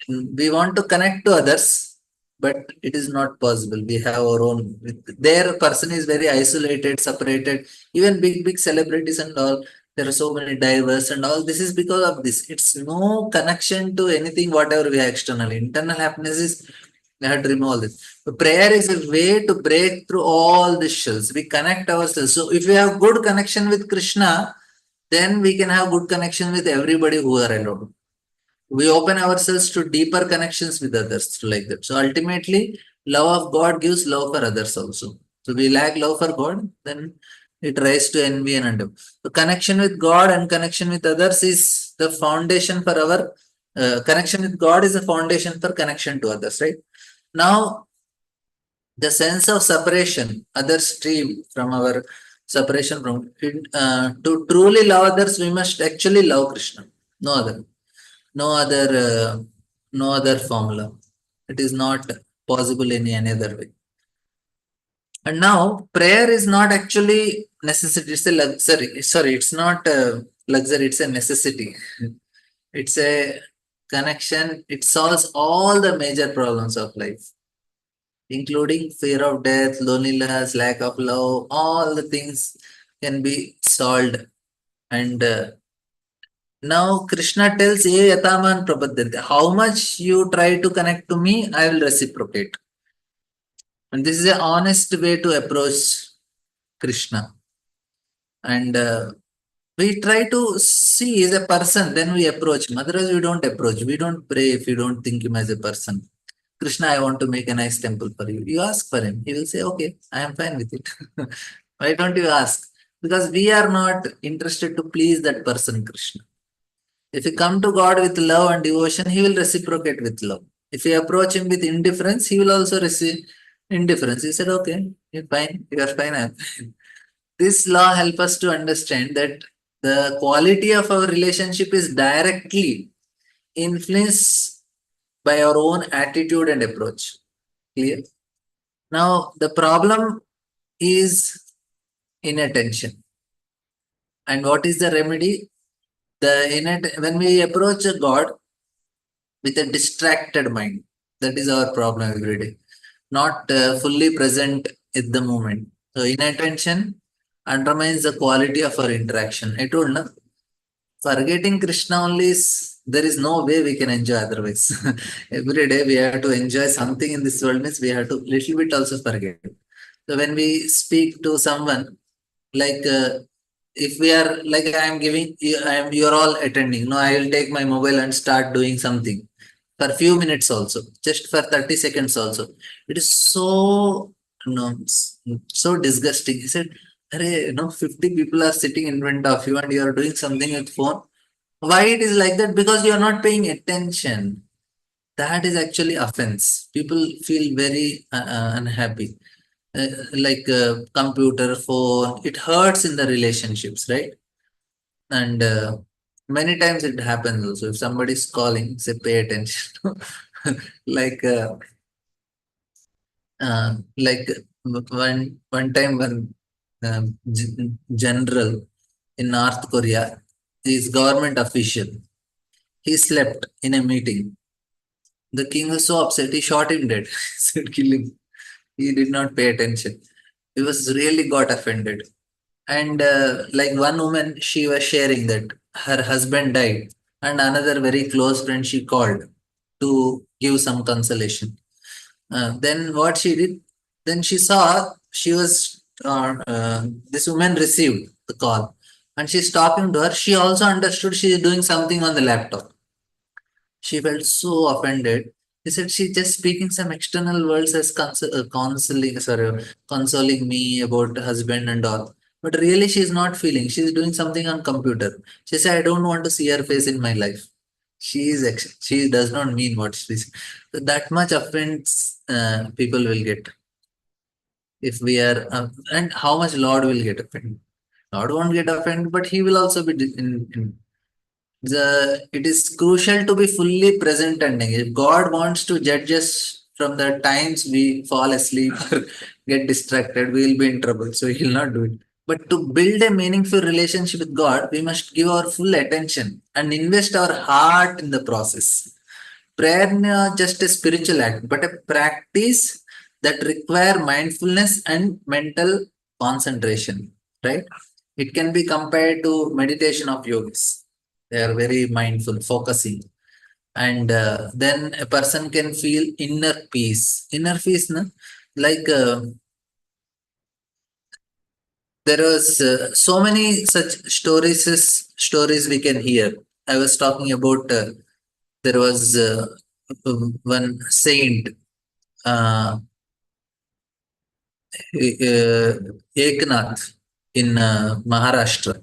We want to connect to others, but it is not possible. We have our own. Their person is very isolated, separated. Even big celebrities and all, there are so many diverse and all. This is because of this. It's no connection to anything, whatever we have externally. Internal happiness is, we have to remove all this. So prayer is a way to break through all the shells. We connect ourselves. So if we have good connection with Krishna, then we can have good connection with everybody who are around. We open ourselves to deeper connections with others like that. So ultimately, love of God gives love for others also. So we lack love for God, then it rises to envy and undo. So connection with God and connection with others is the foundation for our connection with God is the foundation for connection to others, right? Now, the sense of separation, other stream from our separation from to truly love others, we must actually love Krishna. No other formula. It is not possible in any other way. And now prayer is not actually necessity, it's a luxury. Sorry, it's not a luxury, it's a necessity. It's a connection. It solves all the major problems of life, including fear of death, loneliness, lack of love. All the things can be solved. And now Krishna tells, "Ye yataman prapadyante." How much you try to connect to me, I will reciprocate. And this is an honest way to approach Krishna. And we try to see as a person, then we approach him. Otherwise, we don't approach. We don't pray if you don't think him as a person. Krishna, I want to make a nice temple for you. You ask for him. He will say, okay, I am fine with it. Why don't you ask? Because we are not interested to please that person, Krishna. If you come to God with love and devotion, He will reciprocate with love. If you approach Him with indifference, He will also receive indifference. He said, okay, you're fine, you are fine, I'm fine. This law helps us to understand that the quality of our relationship is directly influenced by our own attitude and approach. Clear? Now, the problem is inattention. And what is the remedy? When we approach a God with a distracted mind, that is our problem every day. Not fully present at the moment. So inattention undermines the quality of our interaction. I told you, forgetting Krishna only is, there is no way we can enjoy otherwise. Every day we have to enjoy something in this world, means we have to little bit also forget. So when we speak to someone, like if we are like I am giving you, you're all attending. No, I will take my mobile and start doing something for few minutes also, just for 30 seconds also. It is so so disgusting. He said, "Arey, 50 people are sitting in front of you and you are doing something with phone." Why it is like that? Because you are not paying attention. That is actually offense. People feel very unhappy. Like computer, phone, it hurts in the relationships, right? And many times it happens also. If somebody is calling, say, pay attention. like like one time when general in North Korea, his government official, he slept in a meeting. The king was so upset, he shot him dead. He said, kill him. He did not pay attention. He was really got offended. And like one woman, she was sharing that her husband died, and another very close friend she called to give some consolation. Then what she did, then she saw she was this woman received the call, and she's talking to her. She also understood she is doing something on the laptop. She felt so offended. He said she's just speaking some external words as consoling me about husband and all. But really she's not feeling. She's doing something on computer. She said, I don't want to see her face in my life. She does not mean what she's. That much offense people will get if we are, and how much Lord will get offended. Lord won't get offended, but he will also be it is crucial to be fully present and engaged. God wants to judge us from the times we fall asleep or get distracted, we will be in trouble. So he will not do it. But to build a meaningful relationship with God, we must give our full attention and invest our heart in the process. Prayer is not just a spiritual act, but a practice that require mindfulness and mental concentration. Right? It can be compared to meditation of yogis. They are very mindful, focusing. And then a person can feel inner peace. Inner peace, no? Like there was so many such stories we can hear. I was talking about there was one saint, Eknath in Maharashtra.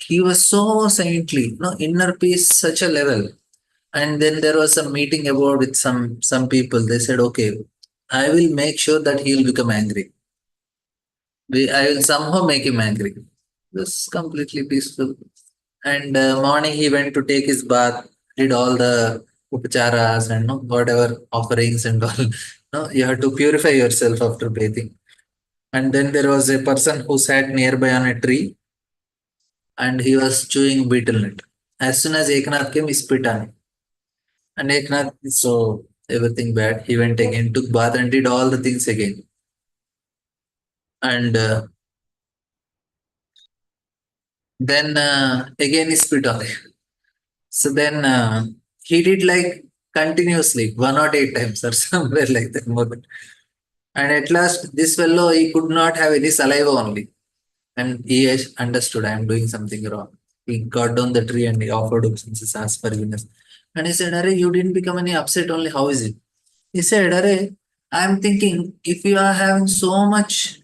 He was so saintly, inner peace, such a level. And then there was a meeting about with some people. They said, okay, I will make sure that he will become angry. I will somehow make him angry. It was completely peaceful. And morning he went to take his bath, did all the upacharas and whatever offerings and all. No, you have to purify yourself after bathing. And then there was a person who sat nearby on a tree and he was chewing betel nut. As soon as Eknath came, he spit on it. And Eknath saw everything bad. He went again, took bath and did all the things again. And then again he spit on it. So then he did like continuously 108 times or somewhere like that more than. And at last this fellow, he could not have any saliva only. And he understood I am doing something wrong. He got down the tree and he offered obeisances, asked forgiveness. And he said, Arey, you didn't become any upset only. How is it? He said, Arey, I am thinking if you are having so much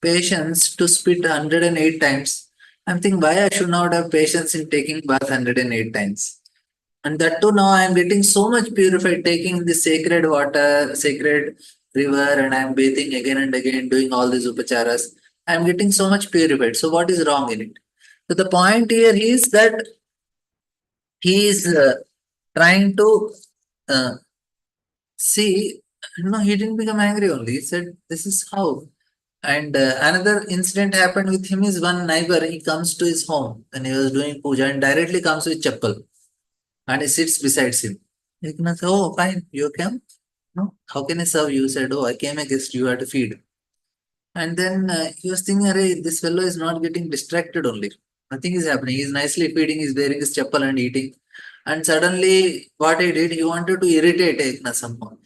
patience to spit 108 times, I'm thinking why I should not have patience in taking bath 108 times. And that too now I am getting so much purified, taking the sacred water, sacred river, and I am bathing again and again, doing all these upacharas. I am getting so much purified. So what is wrong in it? So the point here is that he is trying to uh, see, no, he didn't become angry only. He said, this is how. And another incident happened with him is one neighbor, he comes to his home and he was doing puja and directly comes with chappal and he sits beside him. He can say, oh, fine, you came? No, how can I serve you? He said, oh, I came a guest, you had to feed. And then he was thinking, Array, this fellow is not getting distracted only. Nothing is happening. He's nicely feeding, he's wearing his chappal and eating. And suddenly, what he did, he wanted to irritate Eknath somehow.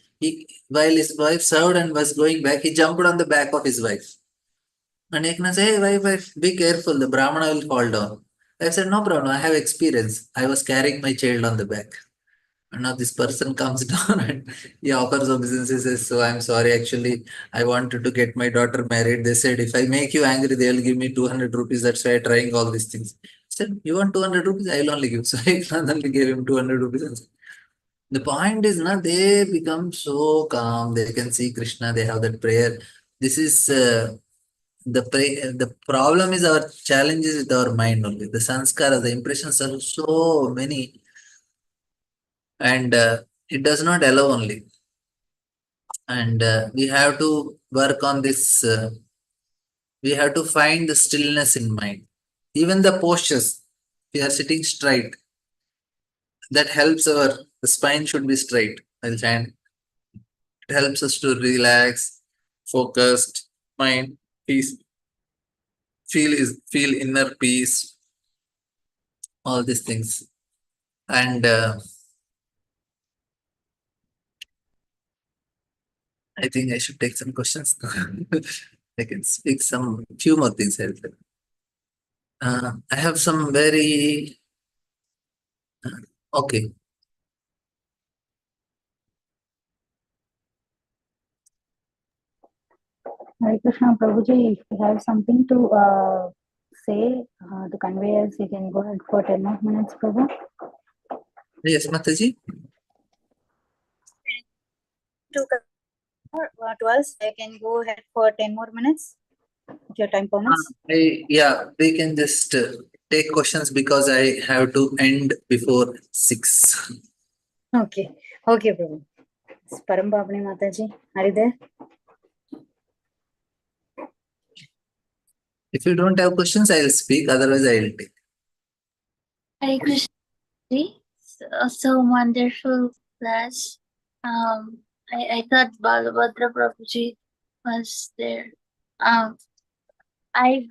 While his wife served and was going back, he jumped on the back of his wife. And Eknath said, hey, wife, be careful, the Brahmana will fall down. I said, no problem, I have experience. I was carrying my child on the back. And now this person comes down and he offers obeisance. He says, so I'm sorry, actually, I wanted to get my daughter married. They said, if I make you angry, they'll give me 200 rupees. That's why I'm trying all these things. I said, you want 200 rupees? I'll only give. So I only gave him 200 rupees. The point is, they become so calm. They can see Krishna. They have that prayer. This is the problem is our challenges with our mind only. The sanskara, the impressions are so many. And it does not allow only. And we have to work on this. We have to find the stillness in mind. Even the postures, we are sitting straight. That helps the spine should be straight. And it helps us to relax, focused mind, peace, feel inner peace, all these things. And I think I should take some questions. I can speak few more things. I have some very okay. Hare Krishna, Prabhuji, if you have something to say, to convey us, you can go ahead for 10 more minutes, Prabhu. Yes, Mataji. To us, I can go ahead for 10 more minutes, if your time permits. Yeah, we can just take questions because I have to end before 6. Okay, Prabhu. Paramapābanī Mataji, are you there? If you don't have questions, I will speak. Otherwise, I will take. Hare Krishna. So wonderful class. I thought Bhagavatham Prabhuji was there. I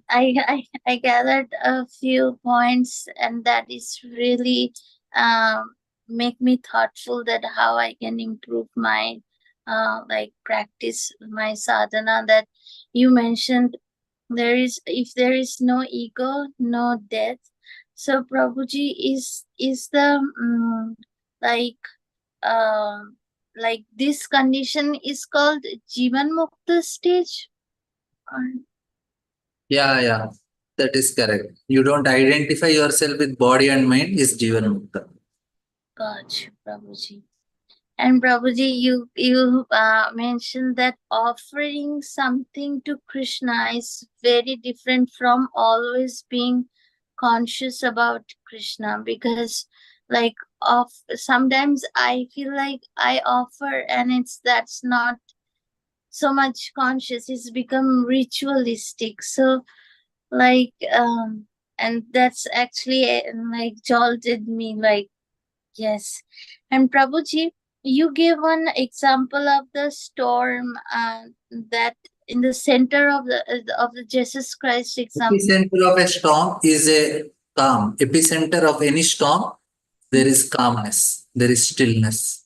gathered a few points, and that is really make me thoughtful that how I can improve my practice my sadhana. That you mentioned, if there is no ego, no death. So Prabhuji is the this condition is called Jivan Mukta stage. Yeah, that is correct. You don't identify yourself with body and mind is Jivan Mukta. Gotcha, Prabhuji. And Prabhuji, you mentioned that offering something to Krishna is very different from always being conscious about Krishna, because sometimes I feel like I offer and that's not so much conscious, it's become ritualistic. So and that's actually jolted me, yes. And Prabhuji, you gave one example of the storm that in the center of the Jesus Christ example. Epicenter of a storm is a calm. Epicenter of any storm, there is calmness. There is stillness.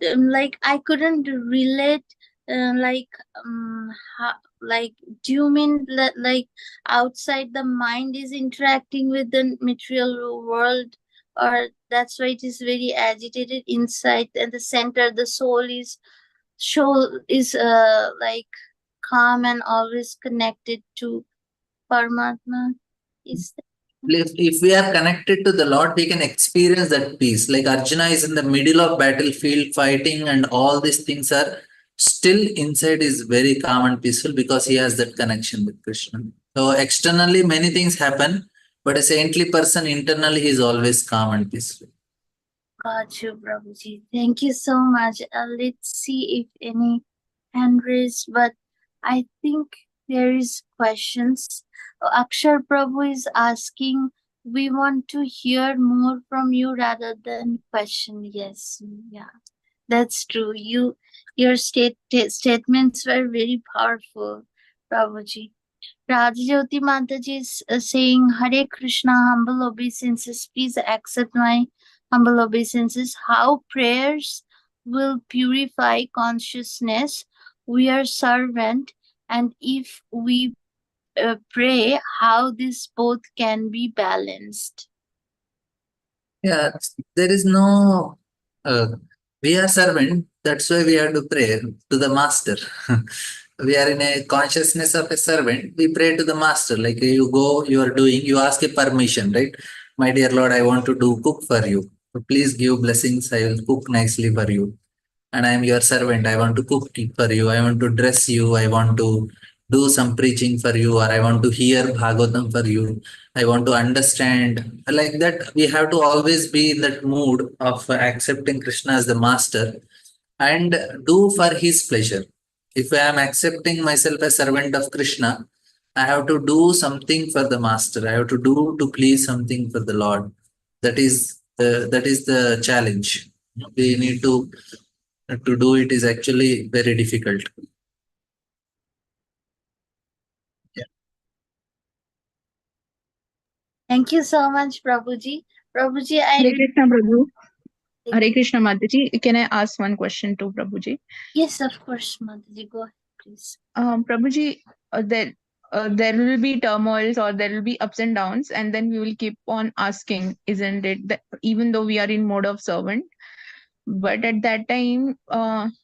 I couldn't relate. Do you mean that outside the mind is interacting with the material world, or that's why it is very agitated inside, and the center, the soul is calm and always connected to Paramatma? Is If we are connected to the Lord, we can experience that peace. Like Arjuna is in the middle of battlefield fighting, and all these things are still inside is very calm and peaceful because he has that connection with Krishna. So externally many things happen, but a saintly person internally he is always calm and peaceful. got you, Prabhuji. Thank you so much. Let's see if any hand raised, but I think there is questions. Akshar Prabhu is asking, we want to hear more from you rather than question. Yes, yeah, that's true. Your statements were very powerful, Prabhuji. Rajyoti Mataji is saying, Hare Krishna, humble obeisances. Please accept my humble obeisances. How prayers will purify consciousness? We are servant, and if we pray, how this both can be balanced? Yeah, there is no, we are servant, that's why we have to pray to the master. We are in a consciousness of a servant, we pray to the master. Like you go, you are doing, you ask a permission, right? My dear Lord, I want to cook for you. So please give blessings, I will cook nicely for you. And I am your servant, I want to cook for you, I want to dress you, I want to do some preaching for you, or I want to hear Bhagavatam for you, I want to understand. Like that, we have to always be in that mood of accepting Krishna as the master and do for his pleasure. If I am accepting myself as servant of Krishna, I have to do something for the master. I have to do to please something for the Lord. That is the challenge. We need to do it is actually very difficult. Thank you so much, Prabhuji. Prabhuji, Hare Krishna, Prabhu. Hare Krishna, Mataji. Can I ask one question to Prabhuji? Yes, of course, Mataji. Go ahead, please. Prabhuji, there will be turmoils or there will be ups and downs, and then we will keep on asking, isn't it? That even though we are in mode of servant, but at that time,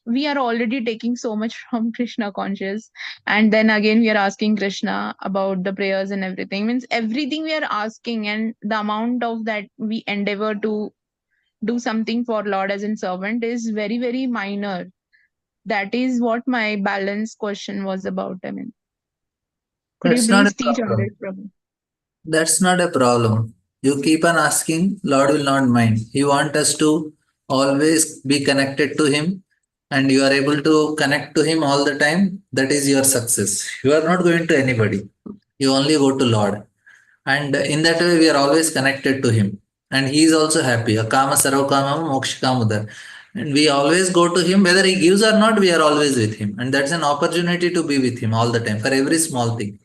we are already taking so much from Krishna conscious, and then again we are asking Krishna about the prayers and everything. Means everything we are asking, and the amount of that we endeavor to do something for Lord as in servant is very, very minor. That is what my balance question was about. I mean, could you That's not a please teach on this, problem. Prabhu? That's not a problem. You keep on asking, Lord will not mind. He wants us to always be connected to Him, and you are able to connect to Him all the time. That is your success. You are not going to anybody. You only go to Lord. And in that way, we are always connected to Him. And He is also happy. Kama sarvakama mokshikamudar. And we always go to Him, whether He gives or not, we are always with Him. And that's an opportunity to be with Him all the time for every small thing.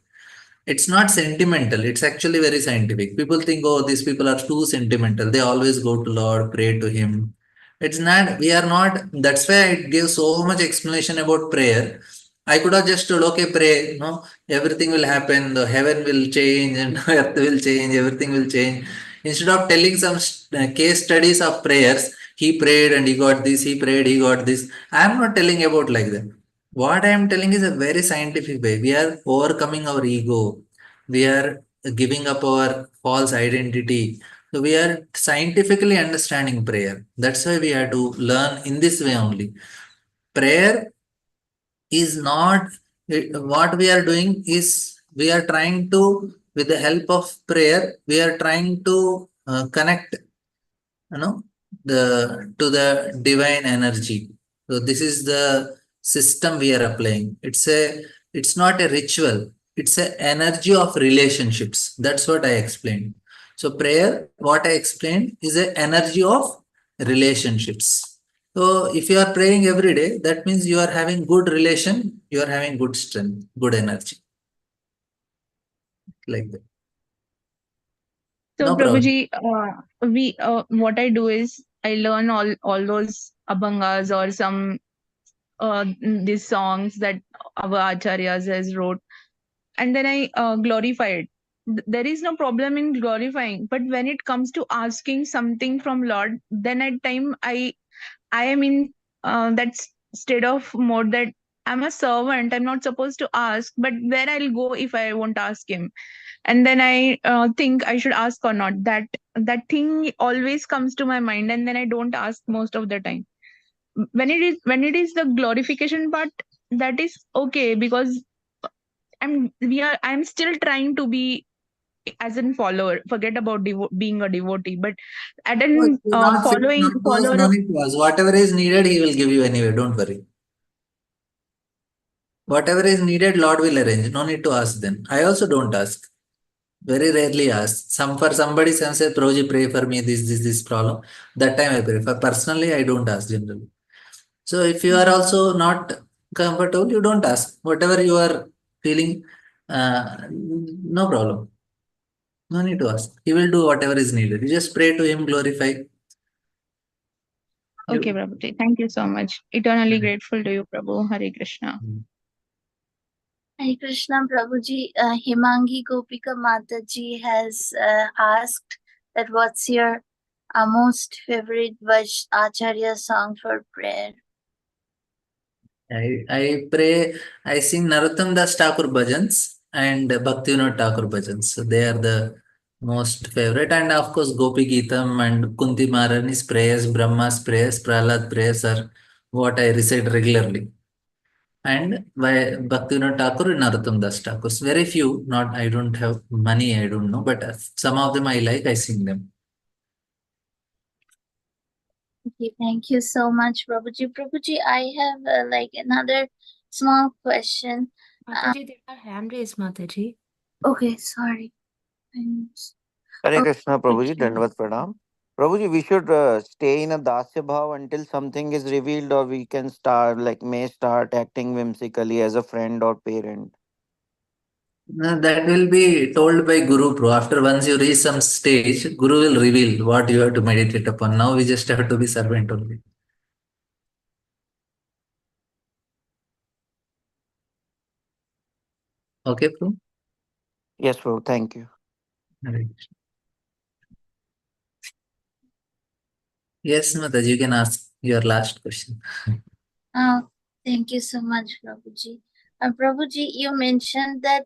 It's not sentimental, it's actually very scientific. People think, oh, these people are too sentimental. They always go to Lord, pray to Him. It's not, we are not, that's why it gives so much explanation about prayer. I could have just told, okay, pray, no, everything will happen, the heaven will change and earth will change, everything will change. Instead of telling some case studies of prayers, he prayed and he got this, he prayed, he got this. I am not telling about like that. What I am telling is a very scientific way. We are overcoming our ego. We are giving up our false identity. So we are scientifically understanding prayer. That's why we have to learn in this way only. Prayer is not what we are doing is we are trying to, with the help of prayer, we are trying to connect, to the divine energy. So this is the system we are applying. It's not a ritual, it's an energy of relationships. That's what I explained. So prayer, what I explained, is an energy of relationships. So if you are praying every day, that means you are having good relation, you are having good strength, good energy, like that. So, No problem. Prabhuji, what I do is I learn all those abhangas or some these songs that our acharyas has wrote, and then I glorify it. There is no problem in glorifying, but when it comes to asking something from Lord, then at time I am in that state of mode that I'm a servant. I'm not supposed to ask, but where I'll go if I won't ask him? And then I think I should ask or not. That thing always comes to my mind, and then I don't ask most of the time. When it is the glorification part, that is okay, because I'm still trying to be as a follower. Forget about being a devotee, but at No, an if you're not fit, following not to ask, follower. no need to ask. Whatever is needed, he will give you anyway. Don't worry. Whatever is needed, Lord will arrange. No need to ask then. I also don't ask. Very rarely ask. For somebody say, Prabhuji, pray for me, this problem. That time I pray. For personally, I don't ask generally. So if you are also not comfortable, you don't ask. Whatever you are feeling, no problem. No need to ask. He will do whatever is needed. You just pray to him, glorify. Okay, Prabhuji. Thank you so much. Eternally grateful to you, Prabhu. Hare Krishna. Hare Krishna, Prabhuji. Himangi Gopika Mataji has asked that what's your most favorite Acharya song for prayer? I pray, I sing Narottam Das Thakur bhajans and Bhakti Vedanta Thakur bhajans. So they are the most favorite. And of course, Gopi Geetam and Kunti Maharani's prayers, Brahma's prayers, Prahlad prayers are what I recite regularly. And by Bhakti Vedanta Thakur and Narottam Das Thakur. Very few, not, I don't have money, I don't know, but some of them I like, I sing them. Okay, thank you so much, Prabhuji. Prabhuji, I have like another small question. Mataji, there are hand raised, Mataji. Okay, sorry. Hare Krishna, Prabhuji, Dandavat Pranam. Prabhuji, we should stay in a Dasya Bhav until something is revealed, or we can may start acting whimsically as a friend or parent. No, that will be told by Guru Pro. After once you reach some stage, Guru will reveal what you have to meditate upon. Now we just have to be servant only. Okay, Pro? Yes, Prabhu, thank you. Yes, Mataji, you can ask your last question. Thank you so much, Prabhuji. Prabhuji, you mentioned that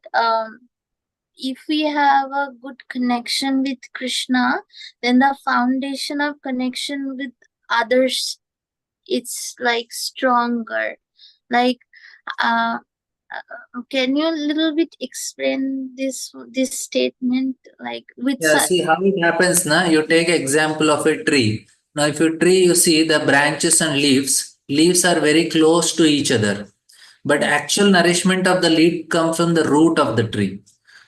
if we have a good connection with Krishna, then the foundation of connection with others, it's like stronger. Like, can you a little bit explain this statement? Like, with Yeah, see how it happens now. You take example of a tree. Now, if you tree, you see the branches and leaves are very close to each other. But actual nourishment of the leaf comes from the root of the tree.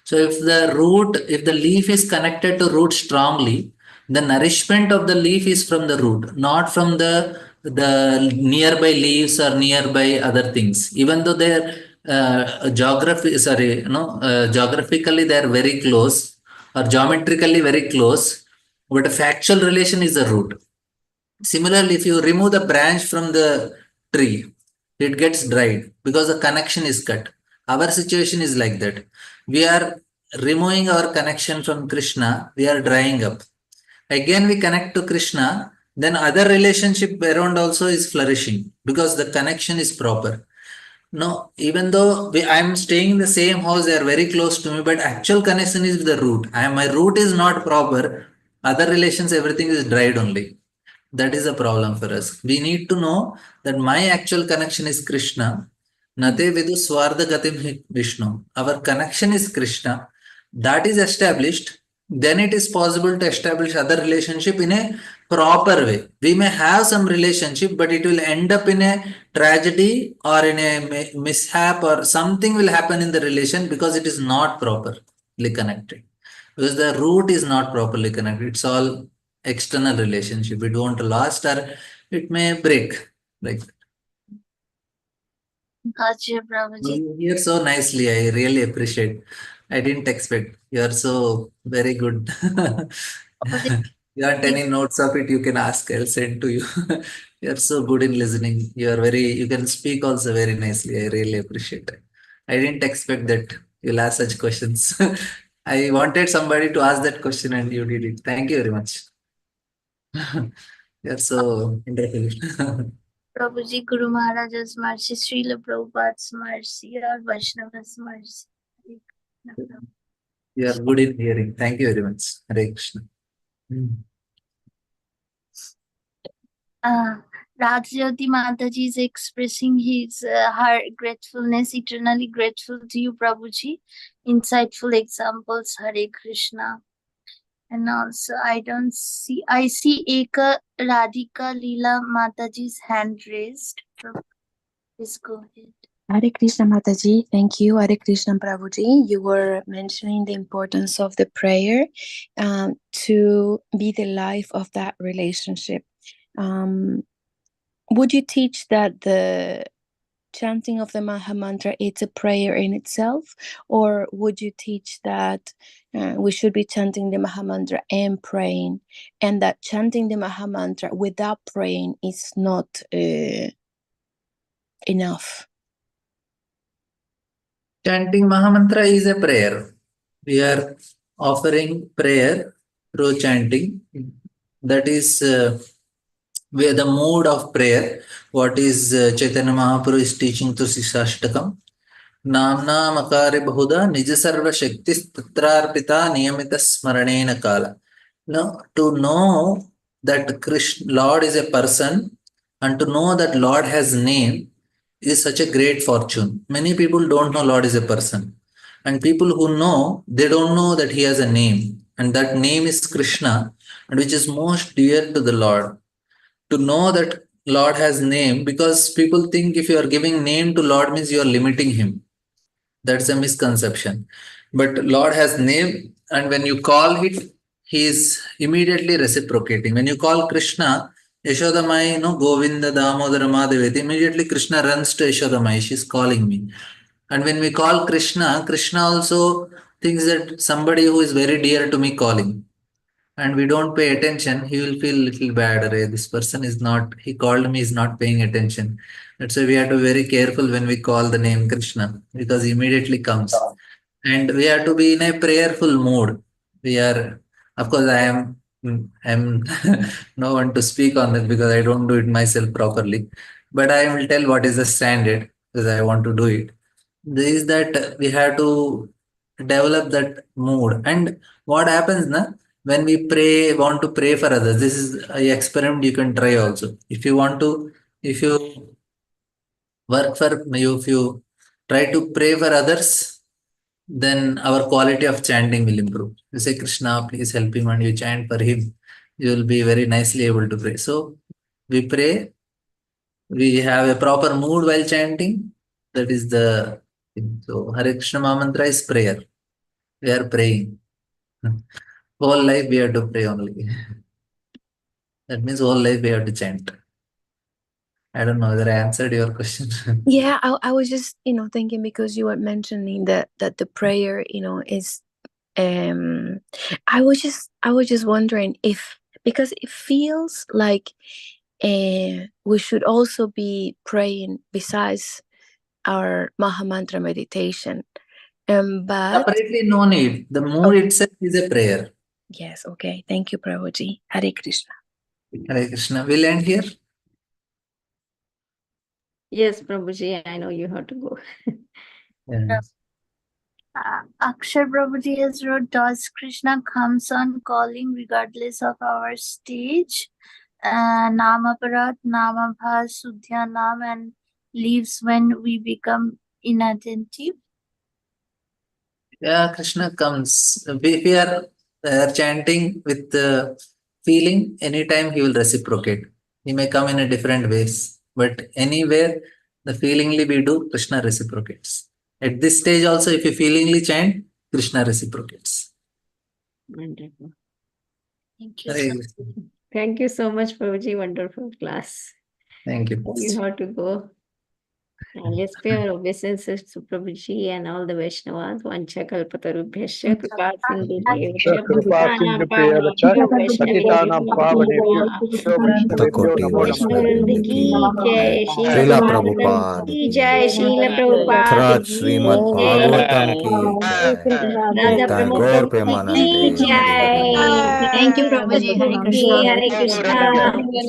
So if the leaf is connected to root strongly, the nourishment of the leaf is from the root, not from the nearby leaves or nearby other things. Even though they're geographically they're very close or geometrically very close, but a factual relation is the root. Similarly, if you remove the branch from the tree, it gets dried because the connection is cut. Our situation is like that. We are removing our connection from Krishna, we are drying up. Again, we connect to Krishna, then other relationship around also is flourishing because the connection is proper. No, even though I'm staying in the same house, they are very close to me, but actual connection is with the root. My root is not proper. Other relations, everything is dried only. That is a problem for us. We need to know that my actual connection is Krishna. Nate vidu swartha gatim Vishnu. Our connection is Krishna. That is established. Then it is possible to establish other relationship in a proper way. We may have some relationship, but it will end up in a tragedy or in a mishap or something will happen in the relation because it is not properly connected. Because the root is not properly connected. It's all external relationship. It won't last or it may break. Like Gotcha, Prabhuji. you hear so nicely. I really appreciate. I didn't expect. You are so very good. You want any notes of it, you can ask. I'll send to you. You are so good in listening. You can speak also very nicely. I really appreciate it. I didn't expect that you'll ask such questions. I wanted somebody to ask that question and you did it. Thank you very much. You're so wonderful. Prabhuji, Guru Maharaj's mercy, Srila Prabhupada's mercy, or Vaishnava's mercy. You are good in hearing. Thank you very much. Hare Krishna. Radhajyoti Mataji is expressing her gratefulness, eternally grateful to you, Prabhuji. Insightful examples, Hare Krishna. And also, I see Eka Radhika Leela Mataji's hand raised. Please go ahead. Hare Krishna Mataji, thank you. Hare Krishna Prabhuji, you were mentioning the importance of the prayer to be the life of that relationship. Would you teach that the chanting of the Maha Mantra is a prayer in itself, or would you teach that we should be chanting the Maha Mantra and praying, and that chanting the Maha Mantra without praying is not enough? Chanting Mahamantra is a prayer. We are offering prayer through chanting. That is where the mode of prayer, what is Chaitanya Mahaprabhu is teaching to Sishashtakam. Namna makare bahuda nijasarva shaktis tatrarpita niyamita smaranena kala. Now, to know that Krishna, Lord is a person, and to know that Lord has name is such a great fortune. Many people don't know Lord is a person. And people who know, they don't know that he has a name. And that name is Krishna, and which is most dear to the Lord. To know that Lord has name, because people think if you are giving name to Lord means you are limiting him. That's a misconception. But Lord has name, and when you call it, he is immediately reciprocating. When you call Krishna, Yashodamai, Govinda, Damodara, Madhaveti, immediately Krishna runs to Yashodamai. She's calling me. And when we call Krishna, Krishna also thinks that somebody who is very dear to me calling. And we don't pay attention, he will feel a little bad. This person is not, he called me, is not paying attention. That's why we have to be very careful when we call the name Krishna, because he immediately comes. And we have to be in a prayerful mood. We are, of course, I'm no one to speak on that because I don't do it myself properly. But I will tell what is the standard because I want to do it. This is that we have to develop that mood. And what happens now? When we pray, want to pray for others, this is an experiment you can try also. If you work for, if you try to pray for others, then our quality of chanting will improve. You say, Krishna, please help him, and you chant for him, you will be very nicely able to pray. So we pray, we have a proper mood while chanting. That is the thing. So Hare Krishna Mantra is prayer. We are praying. Whole life we have to pray only. That means whole life we have to chant. I don't know whether I answered your question. Yeah, I was just, thinking because you were mentioning that the prayer, is, I was just wondering if, because it feels like we should also be praying besides our Maha Mantra meditation. But separately no need. The mood itself is a prayer. Yes, okay. Thank you, Prabhuji. Hare Krishna. Hare Krishna. We'll end here. Yes, Prabhuji, I know you have to go. Yes. Akshar Prabhuji has wrote, does Krishna comes on calling regardless of our stage? Namaparat, Namabhas, Sudhyanam, and leaves when we become inattentive. Yeah, Krishna comes. If we are chanting with feeling, anytime he will reciprocate. He may come in a different ways, but anywhere the feelingly we do, Krishna reciprocates. At this stage also, if you feelingly chant, Krishna reciprocates. Wonderful. Thank you. Hare So Krishna. Thank you so much, Prabhuji. Wonderful class. Thank you. You have to go. And let's pay our obeisances to Prabhuji and all the Vaishnavas. Vancha kalpatarubhyasya kripa sindhubhyasya Kripa sindhu priyavacha patitanam pavanebhyo Vaishnavebhyo namo Vaishnavanda namaha. ki jai, Srila Srila Prabhupada ki ki jai, jai. Srila Prabhupada Hathrat ki Srimad Bhagavatam jai. ki jai. Radha Nitai Pramodh Gaur Prabhuji Premanande ki Hari Hari Bol. jai. thank you, Prabhuji. Hare Krishna. Hare Krishna.